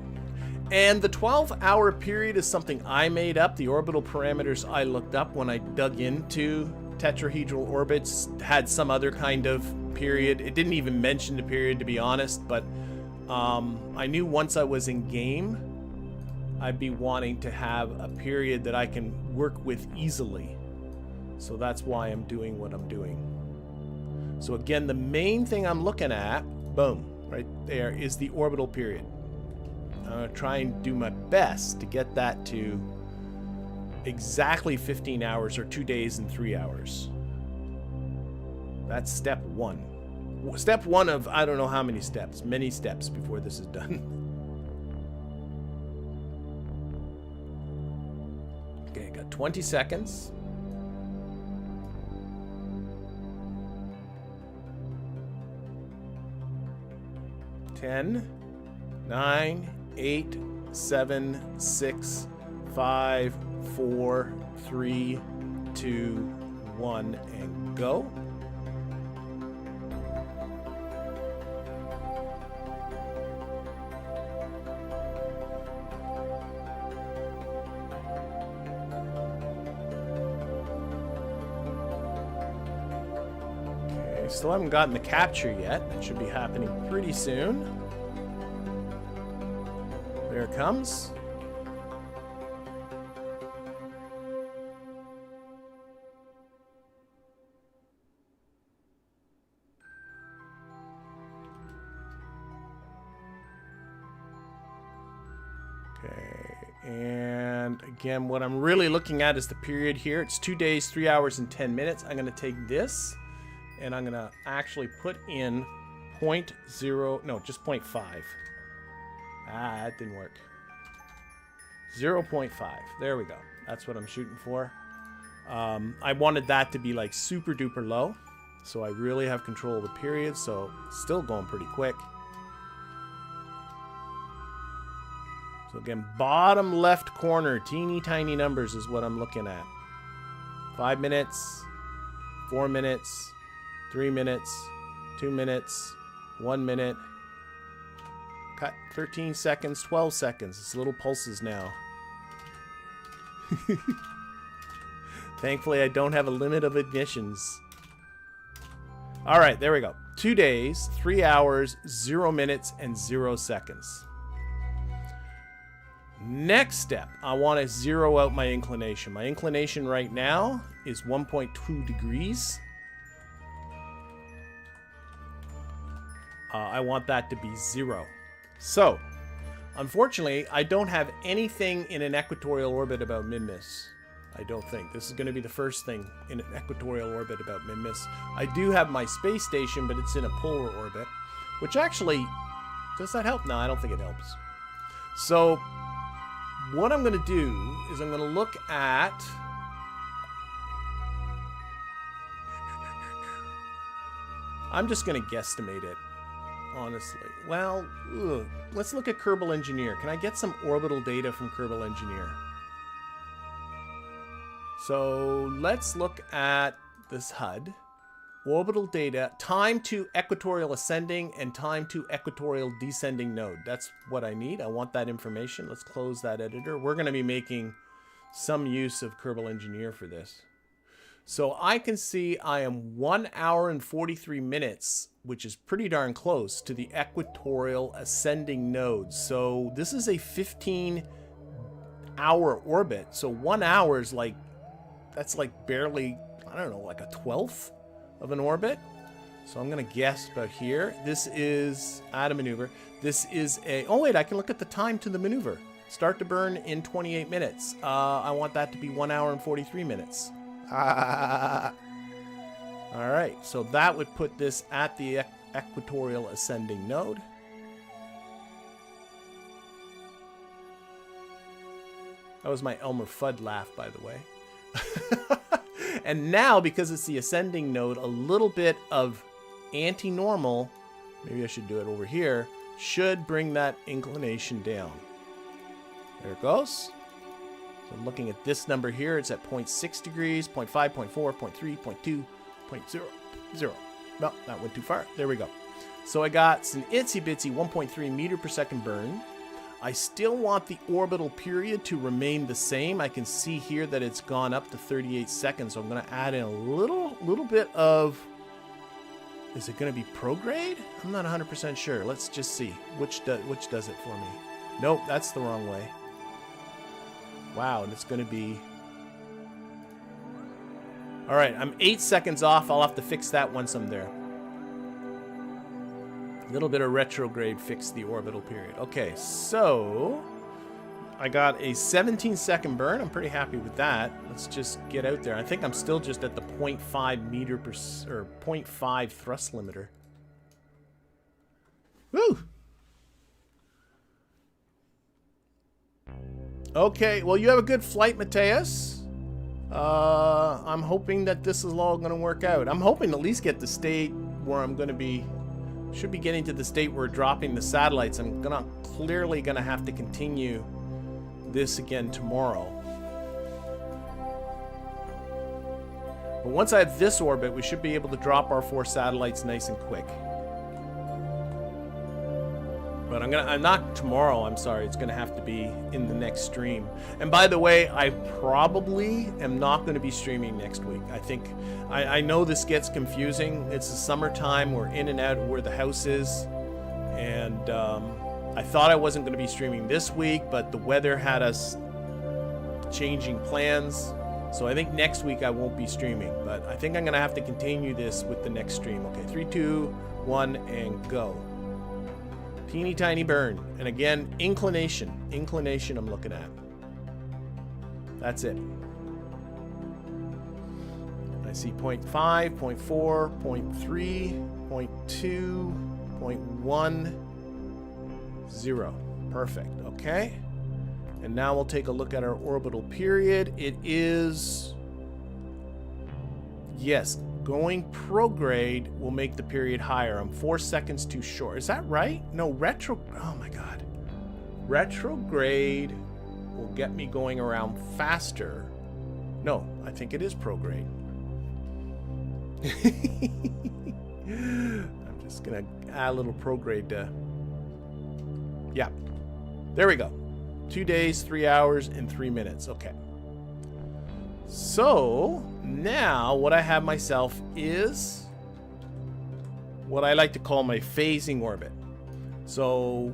And the 12-hour period is something I made up. The orbital parameters I looked up when I dug into tetrahedral orbits had some other kind of period. It didn't even mention the period, to be honest, but I knew once I was in game, I'd be wanting to have a period that I can work with easily. So that's why I'm doing what I'm doing. So again, the main thing I'm looking at, boom, right there, is the orbital period. I'm going to try and do my best to get that to exactly 15 hours or 2 days and 3 hours. That's step one. Step one of I don't know how many steps. Many steps before this is done. Okay, got 20 seconds. Ten, 9, 8, 7, 6, 5, 4, 3, 2, 1, and go. Okay, still haven't gotten the capture yet. That should be happening pretty soon. There it comes. Okay, and again, what I'm really looking at is the period here. It's 2 days, 3 hours, and 10 minutes. I'm going to take this, and I'm going to actually put in 0.0, no, just 0.5. Ah, that didn't work. 0.5. There we go. That's what I'm shooting for. I wanted that to be like super duper low, so I really have control of the period, so still going pretty quick. So again, bottom left corner, teeny tiny numbers is what I'm looking at. 5 minutes, 4 minutes, 3 minutes, 2 minutes, 1 minute. Cut 13 seconds, 12 seconds. It's little pulses now. Thankfully, I don't have a limit of admissions. All right, there we go. 2 days, 3 hours, 0 minutes, and 0 seconds. Next step, I want to zero out my inclination. My inclination right now is 1.2 degrees. I want that to be 0. So, unfortunately, I don't have anything in an equatorial orbit about Minmus. I don't think. This is going to be the first thing in an equatorial orbit about Minmus. I do have my space station, but it's in a polar orbit, which actually, does that help? No, I don't think it helps. So, what I'm going to do is I'm going to look at... I'm just going to guesstimate it, honestly. Well, let's look at Kerbal Engineer. Can I get some orbital data from Kerbal Engineer? So let's look at this HUD. Orbital data, time to equatorial ascending and time to equatorial descending node. That's what I need. I want that information. Let's close that editor. We're going to be making some use of Kerbal Engineer for this. So I can see I am 1 hour and 43 minutes, which is pretty darn close to the equatorial ascending node. So this is a 15-hour orbit. So 1 hour is like, that's like barely, I don't know, like a 12th of an orbit. So I'm going to guess about here. This is add a maneuver. This is a, oh wait, I can look at the time to the maneuver. Start to burn in 28 minutes. I want that to be 1 hour and 43 minutes. All right, so that would put this at the equatorial ascending node. That was my Elmer Fudd laugh, by the way. And now, because it's the ascending node, a little bit of anti-normal, maybe I should do it over here, should bring that inclination down. There it goes. So I'm looking at this number here. It's at 0.6 degrees, 0.5, 0.4, 0.3, 0.2, 0.0. Well, that went too far. There we go. So I got some itsy bitsy 1.3 meter per second burn. I still want the orbital period to remain the same. I can see here that it's gone up to 38 seconds. So I'm going to add in a little bit of... Is it going to be prograde? I'm not 100% sure. Let's just see. Which does it for me? Nope, that's the wrong way. Wow, and it's going to be... All right, I'm 8 seconds off. I'll have to fix that once I'm there. A little bit of retrograde fixed the orbital period. Okay, so I got a 17-second burn. I'm pretty happy with that. Let's just get out there. I think I'm still just at the 0.5 meter per or 0.5 thrust limiter. Woo! Okay, well, you have a good flight, Mateus. I'm hoping that this is all going to work out. I'm hoping to at least get the state where I'm going to be... Should be getting to the state where we're dropping the satellites. I'm clearly going to have to continue this again tomorrow. But once I have this orbit, we should be able to drop our 4 satellites nice and quick. But I'm not tomorrow, I'm sorry. It's going to have to be in the next stream. And by the way, I probably am not going to be streaming next week. I think, I know this gets confusing. It's the summertime. We're in and out of where the house is. And I thought I wasn't going to be streaming this week, but the weather had us changing plans. So I think next week I won't be streaming. But I think I'm going to have to continue this with the next stream. Okay, 3, 2, 1, and go. Teeny tiny burn. And again, inclination. Inclination I'm looking at. That's it. I see 0.5, 0.4, 0.3, 0.2, 0.1, 0. Perfect. Okay. And now we'll take a look at our orbital period. It is... Yes. Going prograde will make the period higher. I'm 4 seconds too short. Is that right? No, oh my god. Retrograde will get me going around faster. No, I think it is prograde. I'm just gonna add a little prograde to... Yeah. There we go. 2 days, 3 hours, and 3 minutes. Okay. So, now what I have myself is what I like to call my phasing orbit. So,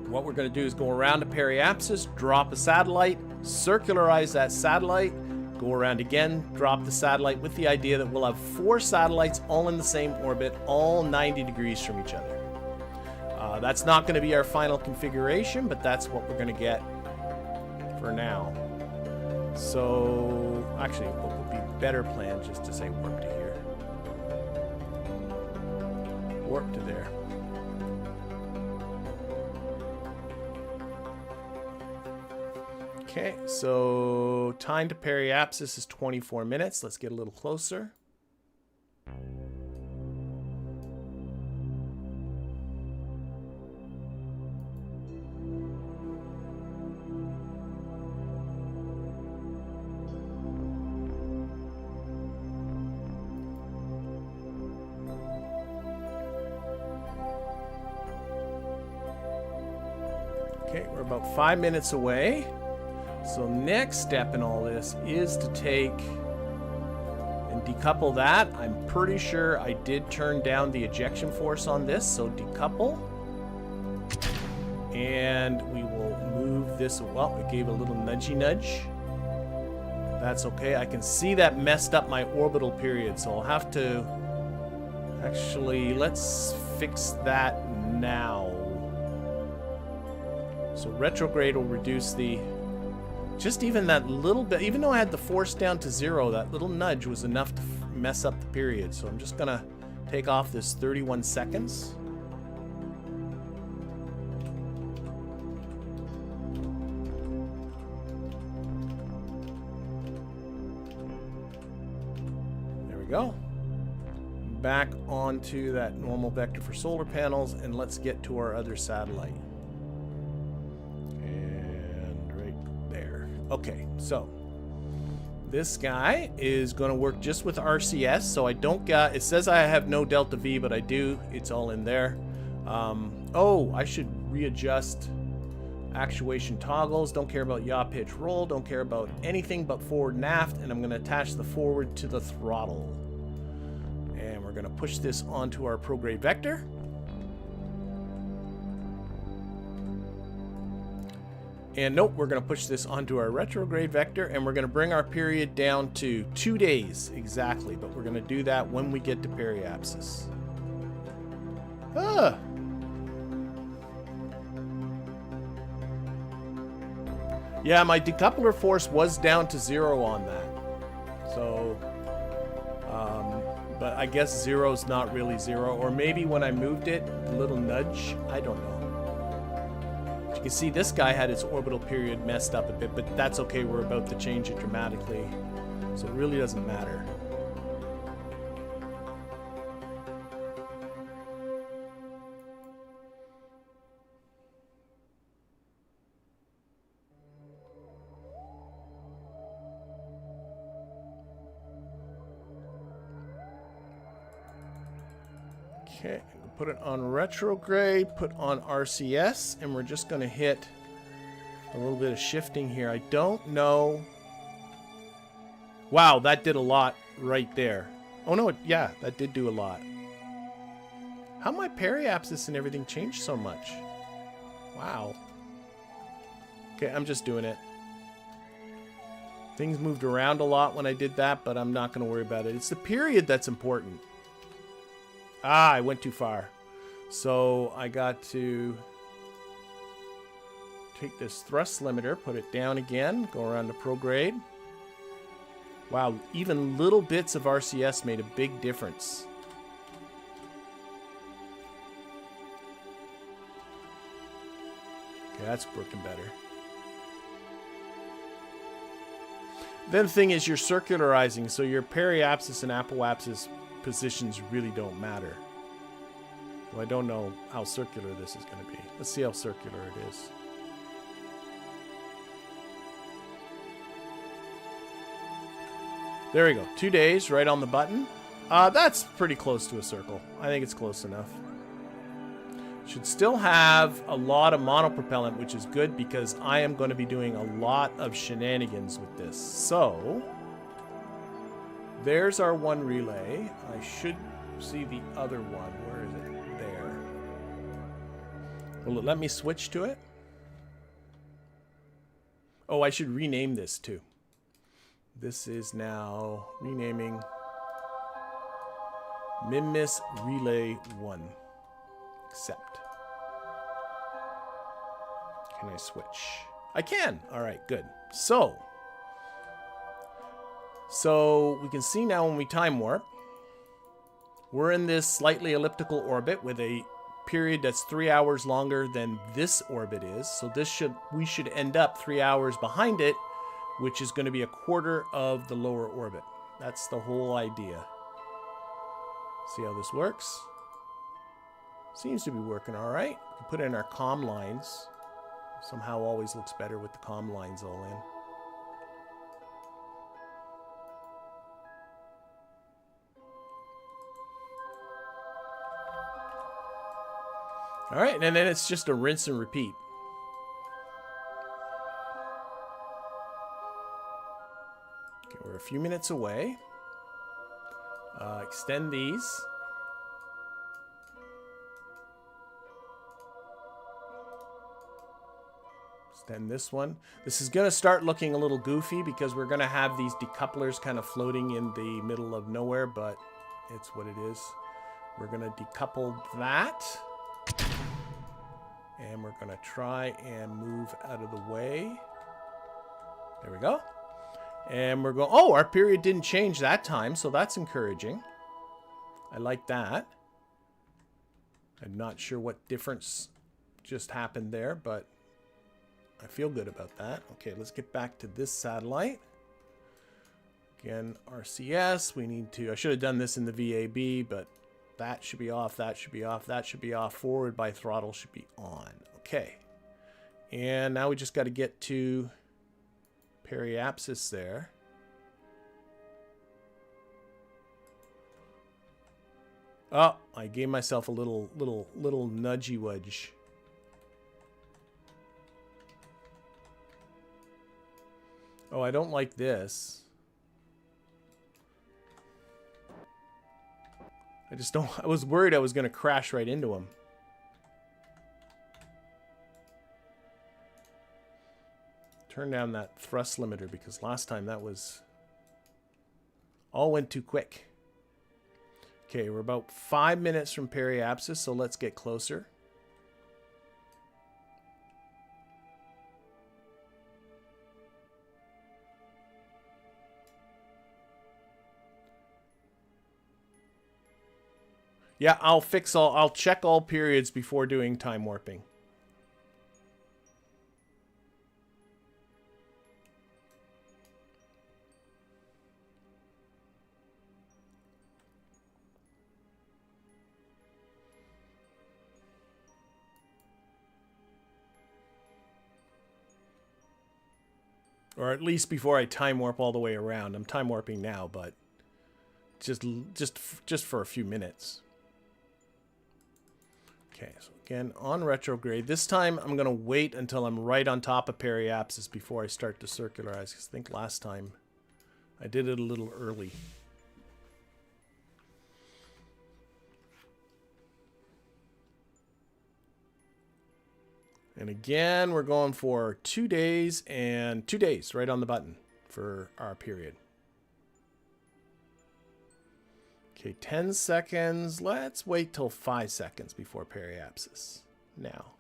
what we're going to do is go around the periapsis, drop a satellite, circularize that satellite, go around again, drop the satellite with the idea that we'll have 4 satellites all in the same orbit, all 90 degrees from each other. That's not going to be our final configuration, but that's what we're going to get for now. So, actually, what would be better plan just to say warp to here. Warp to there. Okay, so time to periapsis is 24 minutes. Let's get a little closer. Okay, we're about 5 minutes away. So next step in all this is to take and decouple that. I'm pretty sure I did turn down the ejection force on this, so decouple. And we will move this, well, it gave a little nudgy nudge. That's okay. I can see that messed up my orbital period, so I'll have to... Actually, let's fix that now. So retrograde will reduce the... Just even that little bit, even though I had the force down to 0, that little nudge was enough to mess up the period. So I'm just going to take off this 31 seconds. There we go. Back onto that normal vector for solar panels, and let's get to our other satellite. Okay, so This guy is going to work just with RCS, so I don't got... It says I have no delta V, but I do. It's all in there. Oh, I should readjust actuation toggles. Don't care about yaw, pitch, roll. Don't care about anything but forward and aft, and I'm going to attach the forward to the throttle. And we're going to push this onto our prograde vector. And nope, we're going to push this onto our retrograde vector, and we're going to bring our period down to 2 days exactly, but we're going to do that when we get to periapsis. Ah! Yeah, my decoupler force was down to 0 on that. So, but I guess 0's not really 0, or maybe when I moved it, a little nudge, I don't know. You can see this guy had its orbital period messed up a bit, but that's okay. We're about to change it dramatically, so it really doesn't matter. Okay, put it on retrograde, put on RCS, and we're just going to hit a little bit of shifting here. I don't know. Wow, that did a lot right there. Oh no, yeah, that did do a lot. How my periapsis and everything changed so much? Wow. Okay, I'm just doing it. Things moved around a lot when I did that, but I'm not going to worry about it. It's the period that's important. Ah, I went too far. So I got to take this thrust limiter, put it down again, go around to prograde. Wow, even little bits of RCS made a big difference. Okay, that's working better. Then the thing is, you're circularizing, so your periapsis and apoapsis positions really don't matter. Well, I don't know how circular this is going to be. Let's see how circular it is. There we go. 2 days, right on the button. That's pretty close to a circle. I think it's close enough. Should still have a lot of monopropellant, which is good because I am going to be doing a lot of shenanigans with this. So there's our one relay. I should see the other one. Where is it? There. Will it let me switch to it? Oh, I should rename this too. This is now renaming Minmus Relay 1. Accept. Can I switch? I can. All right, good. So we can see now when we time warp, we're in this slightly elliptical orbit with a period that's 3 hours longer than this orbit is. So we should end up 3 hours behind it, which is going to be a quarter of the lower orbit. That's the whole idea. See how this works? Seems to be working all right. We can put in our comm lines. Somehow always looks better with the comm lines all in. All right, and then it's just a rinse and repeat. Okay, we're a few minutes away. Extend these. Extend this one. This is going to start looking a little goofy because we're going to have these decouplers kind of floating in the middle of nowhere, but it's what it is. We're going to decouple that. And we're going to try and move out of the way. There we go. And we're going... Oh, our period didn't change that time, so that's encouraging. I like that. I'm not sure what difference just happened there, but I feel good about that. Okay, let's get back to this satellite. Again, RCS. We need to... I should have done this in the VAB, but that should be off. That should be off. That should be off. Forward by throttle should be on. Okay. And now we just got to get to periapsis there. Oh, I gave myself a little nudgy wudge. Oh, I don't like this. I just don't... I was worried I was going to crash right into him. Turn down that thrust limiter because last time that was... all went too quick. Okay, we're about 5 minutes from periapsis, so let's get closer. Yeah, I'll check all periods before doing time warping. Or at least before I time warp all the way around. I'm time warping now, but just for a few minutes. Okay, so again, on retrograde. This time I'm going to wait until I'm right on top of periapsis before I start to circularize. Because I think last time I did it a little early. And again, we're going for 2 days and 2 days right on the button for our period. Okay, 10 seconds. Let's wait till 5 seconds before periapsis. Now.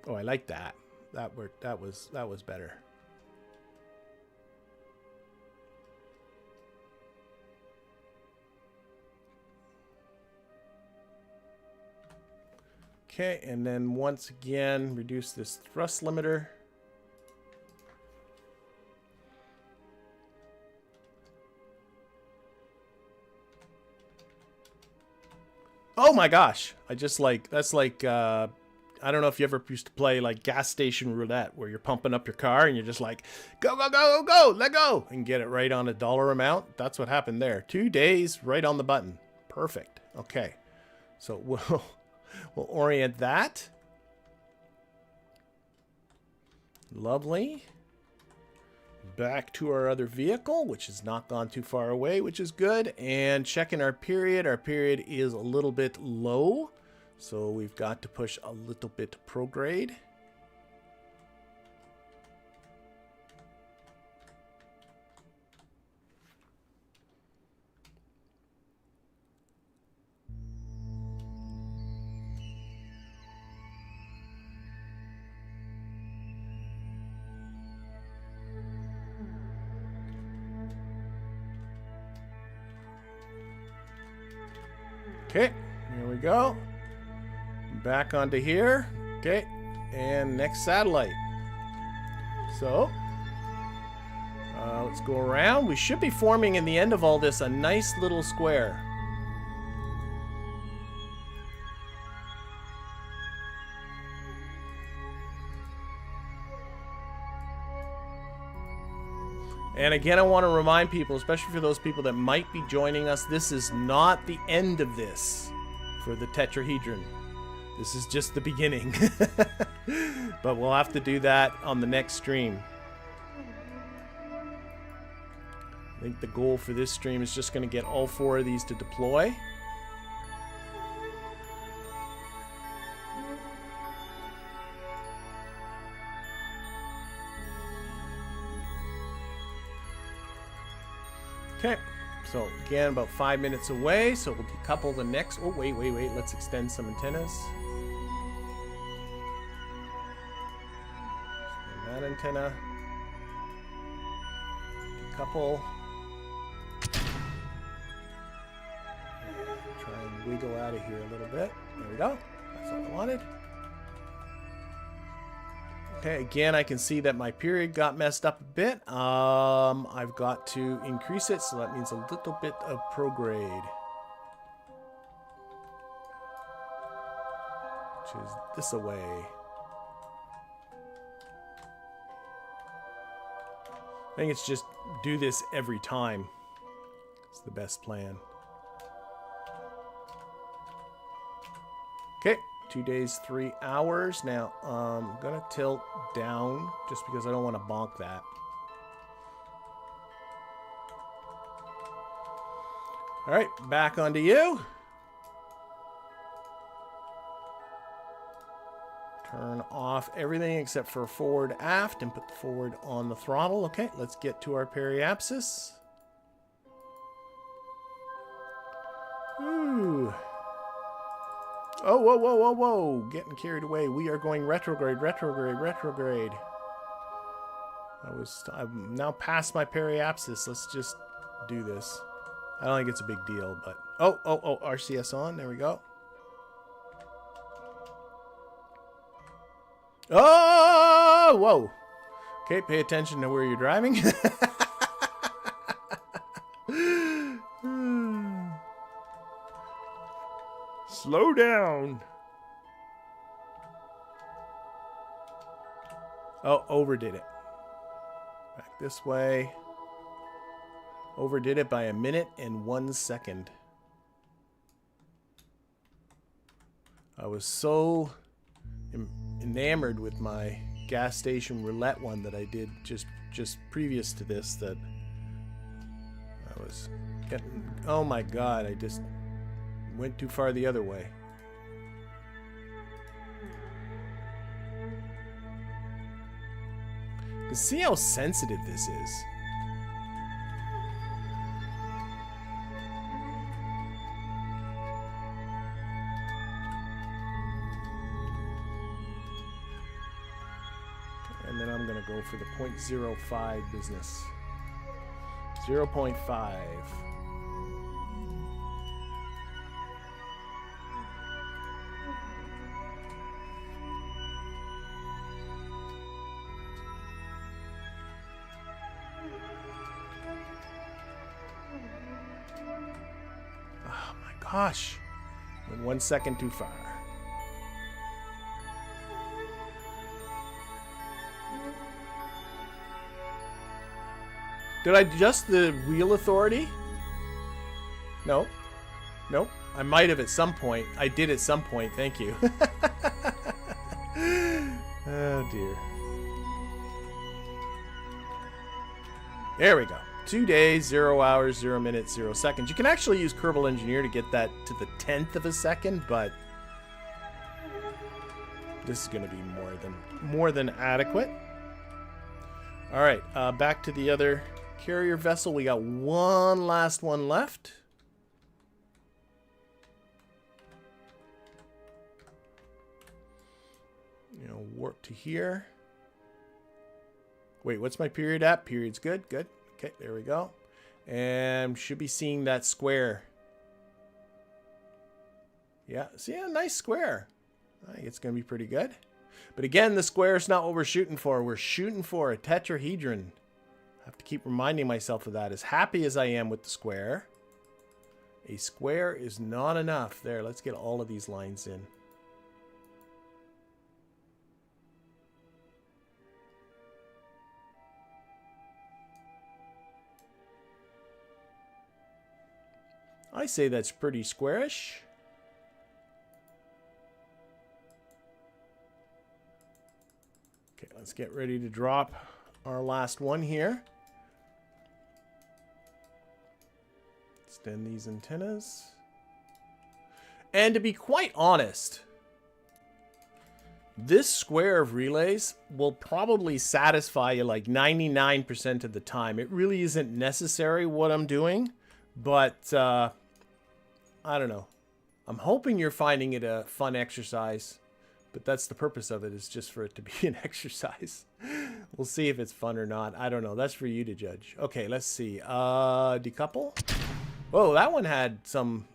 Oh, I like that. That worked. That was better. Okay, and then once again, reduce this thrust limiter. Oh my gosh! I just like, that's like, I don't know if you ever used to play like gas station roulette where you're pumping up your car and you're just like, go, go, go, go, go, let go, and get it right on a dollar amount. That's what happened there. 2 days right on the button. Perfect. Okay, so we'll orient that. Lovely. Back to our other vehicle, which has not gone too far away, which is good. And checking our period. Our period is a little bit low, so we've got to push a little bit prograde. Okay, here we go. Back onto here. Okay, and next satellite. So, let's go around. We should be forming in the end of all this a nice little square. And again, I want to remind people, especially for those people that might be joining us, this is not the end of this for the tetrahedron. This is just the beginning. But we'll have to do that on the next stream. I think the goal for this stream is just going to get all 4 of these to deploy. Okay, so again, about 5 minutes away, so we'll decouple the next... Oh, wait, let's extend some antennas. Extend that antenna. Decouple. Try and wiggle out of here a little bit. There we go. That's what I wanted. Okay, again, I can see that my period got messed up a bit. I've got to increase it, so that means a little bit of prograde. Which is this away. I think it's just do this every time. It's the best plan. Okay, 2 days, 3 hours. Now, I'm going to tilt down just because I don't want to bonk that. All right, back onto you. Turn off everything except for forward aft and put the forward on the throttle. Okay, let's get to our periapsis. Ooh. Oh, whoa, whoa, whoa, whoa. Getting carried away. We are going retrograde, retrograde, retrograde. I'm now past my periapsis. Let's just do this. I don't think it's a big deal, but... Oh, RCS on. There we go. Oh, whoa. Okay, pay attention to where you're driving. Slow down. Oh, overdid it. Back this way. Overdid it by 1 minute and 1 second. I was so enamored with my gas station roulette one that I did just previous to this that I was getting... Oh my god, I just went too far the other way. You see how sensitive this is. And then I'm going to go for the 0.05 business. 0.5. Oh my gosh. Went 1 second too far. Did I adjust the wheel authority? No. Nope. I might have at some point. I did at some point. Thank you. Oh, dear. There we go. 2 days, 0 hours, 0 minutes, 0 seconds. You can actually use Kerbal Engineer to get that to the 10th of a second, but this is going to be more than adequate. All right, back to the other carrier vessel. We got one last one left. You know, warp to here. Wait, what's my period at? Period's good, good. Okay, there we go. And should be seeing that square. Yeah, see a nice square. I think it's going to be pretty good. But again, the square is not what we're shooting for. We're shooting for a tetrahedron. I have to keep reminding myself of that. As happy as I am with the square, a square is not enough. There, let's get all of these lines in. I say that's pretty squarish. Okay, let's get ready to drop our last one here. Extend these antennas. And to be quite honest, this square of relays will probably satisfy you like 99% of the time. It really isn't necessary what I'm doing, but I don't know. I'm hoping you're finding it a fun exercise, but that's the purpose of it, is just for it to be an exercise. We'll see if it's fun or not. I don't know. That's for you to judge. Okay, let's see. Decouple. Whoa, that one had some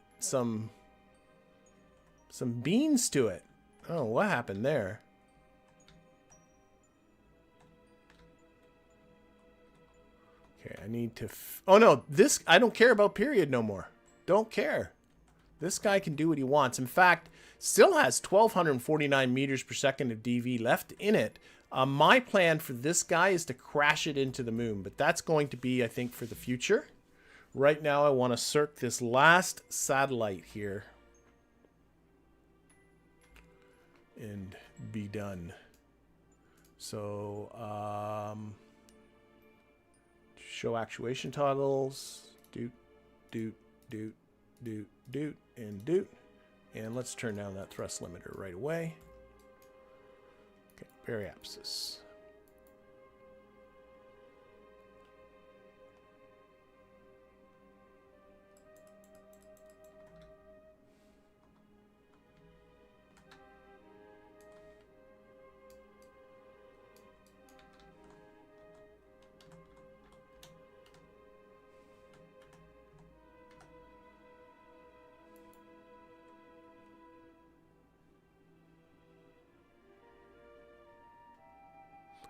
beans to it. Oh, what happened there? Okay, I need to... Oh, no. This... I don't care about period no more. Don't care. This guy can do what he wants. In fact, still has 1,249 meters per second of DV left in it. My plan for this guy is to crash it into the moon, but that's going to be, I think, for the future. Right now I want to circ this last satellite here and be done. So show actuation toggles, doot, doot, doot, doot, doot, and doot. And let's turn down that thrust limiter right away. Okay, periapsis.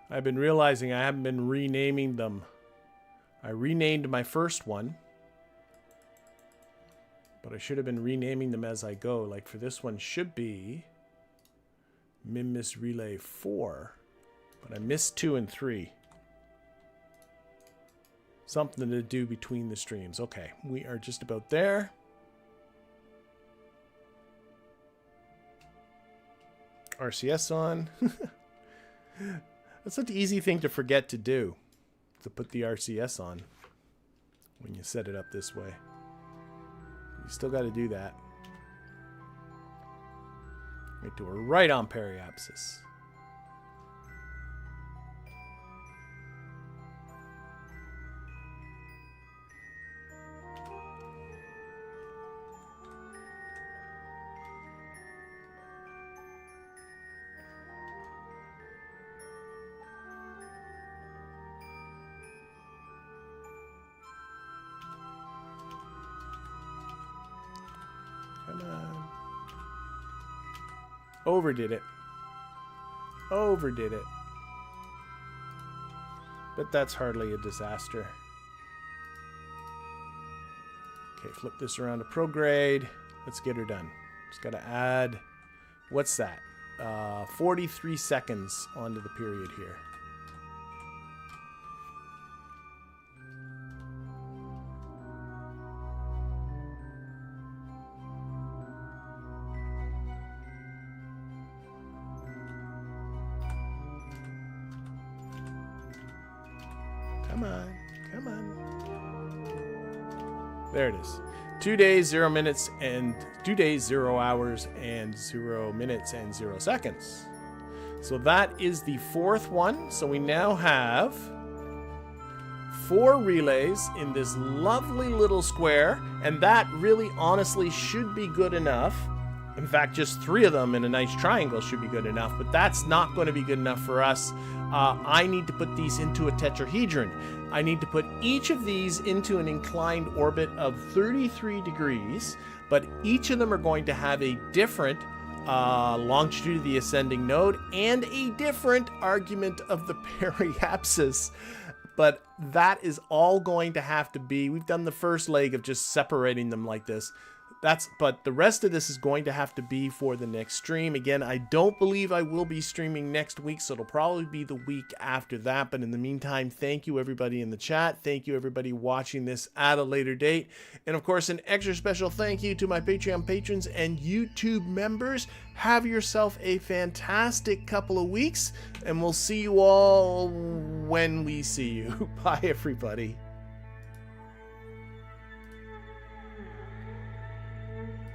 I've been realizing I haven't been renaming them. I renamed my first one, but I should have been renaming them as I go. Like for this one should be Minmus Relay 4, but I missed 2 and 3. Something to do between the streams. Okay, we are just about there. RCS on. That's such an easy thing to forget to do, to put the RCS on when you set it up this way. You still got to do that. Right to her right on periapsis. Come on. Overdid it. Overdid it. But that's hardly a disaster. Okay, flip this around to prograde. Let's get her done. Just got to add, what's that? 43 seconds onto the period here. Come on, come on. There it is. 2 days, 0 minutes, and 2 days, 0 hours, and 0 minutes, and 0 seconds. So that is the fourth one. So we now have 4 relays in this lovely little square, and that really honestly should be good enough. In fact, just 3 of them in a nice triangle should be good enough, but that's not going to be good enough for us. I need to put these into a tetrahedron. I need to put each of these into an inclined orbit of 33 degrees, but each of them are going to have a different longitude of the ascending node and a different argument of the periapsis. But that is all going to have to be, we've done the first leg of just separating them like this. But the rest of this is going to have to be for the next stream. Again, I don't believe I will be streaming next week, so it'll probably be the week after that. But in the meantime, thank you everybody in the chat. Thank you everybody watching this at a later date. And of course, an extra special thank you to my Patreon patrons and YouTube members. Have yourself a fantastic couple of weeks, and we'll see you all when we see you. Bye, everybody.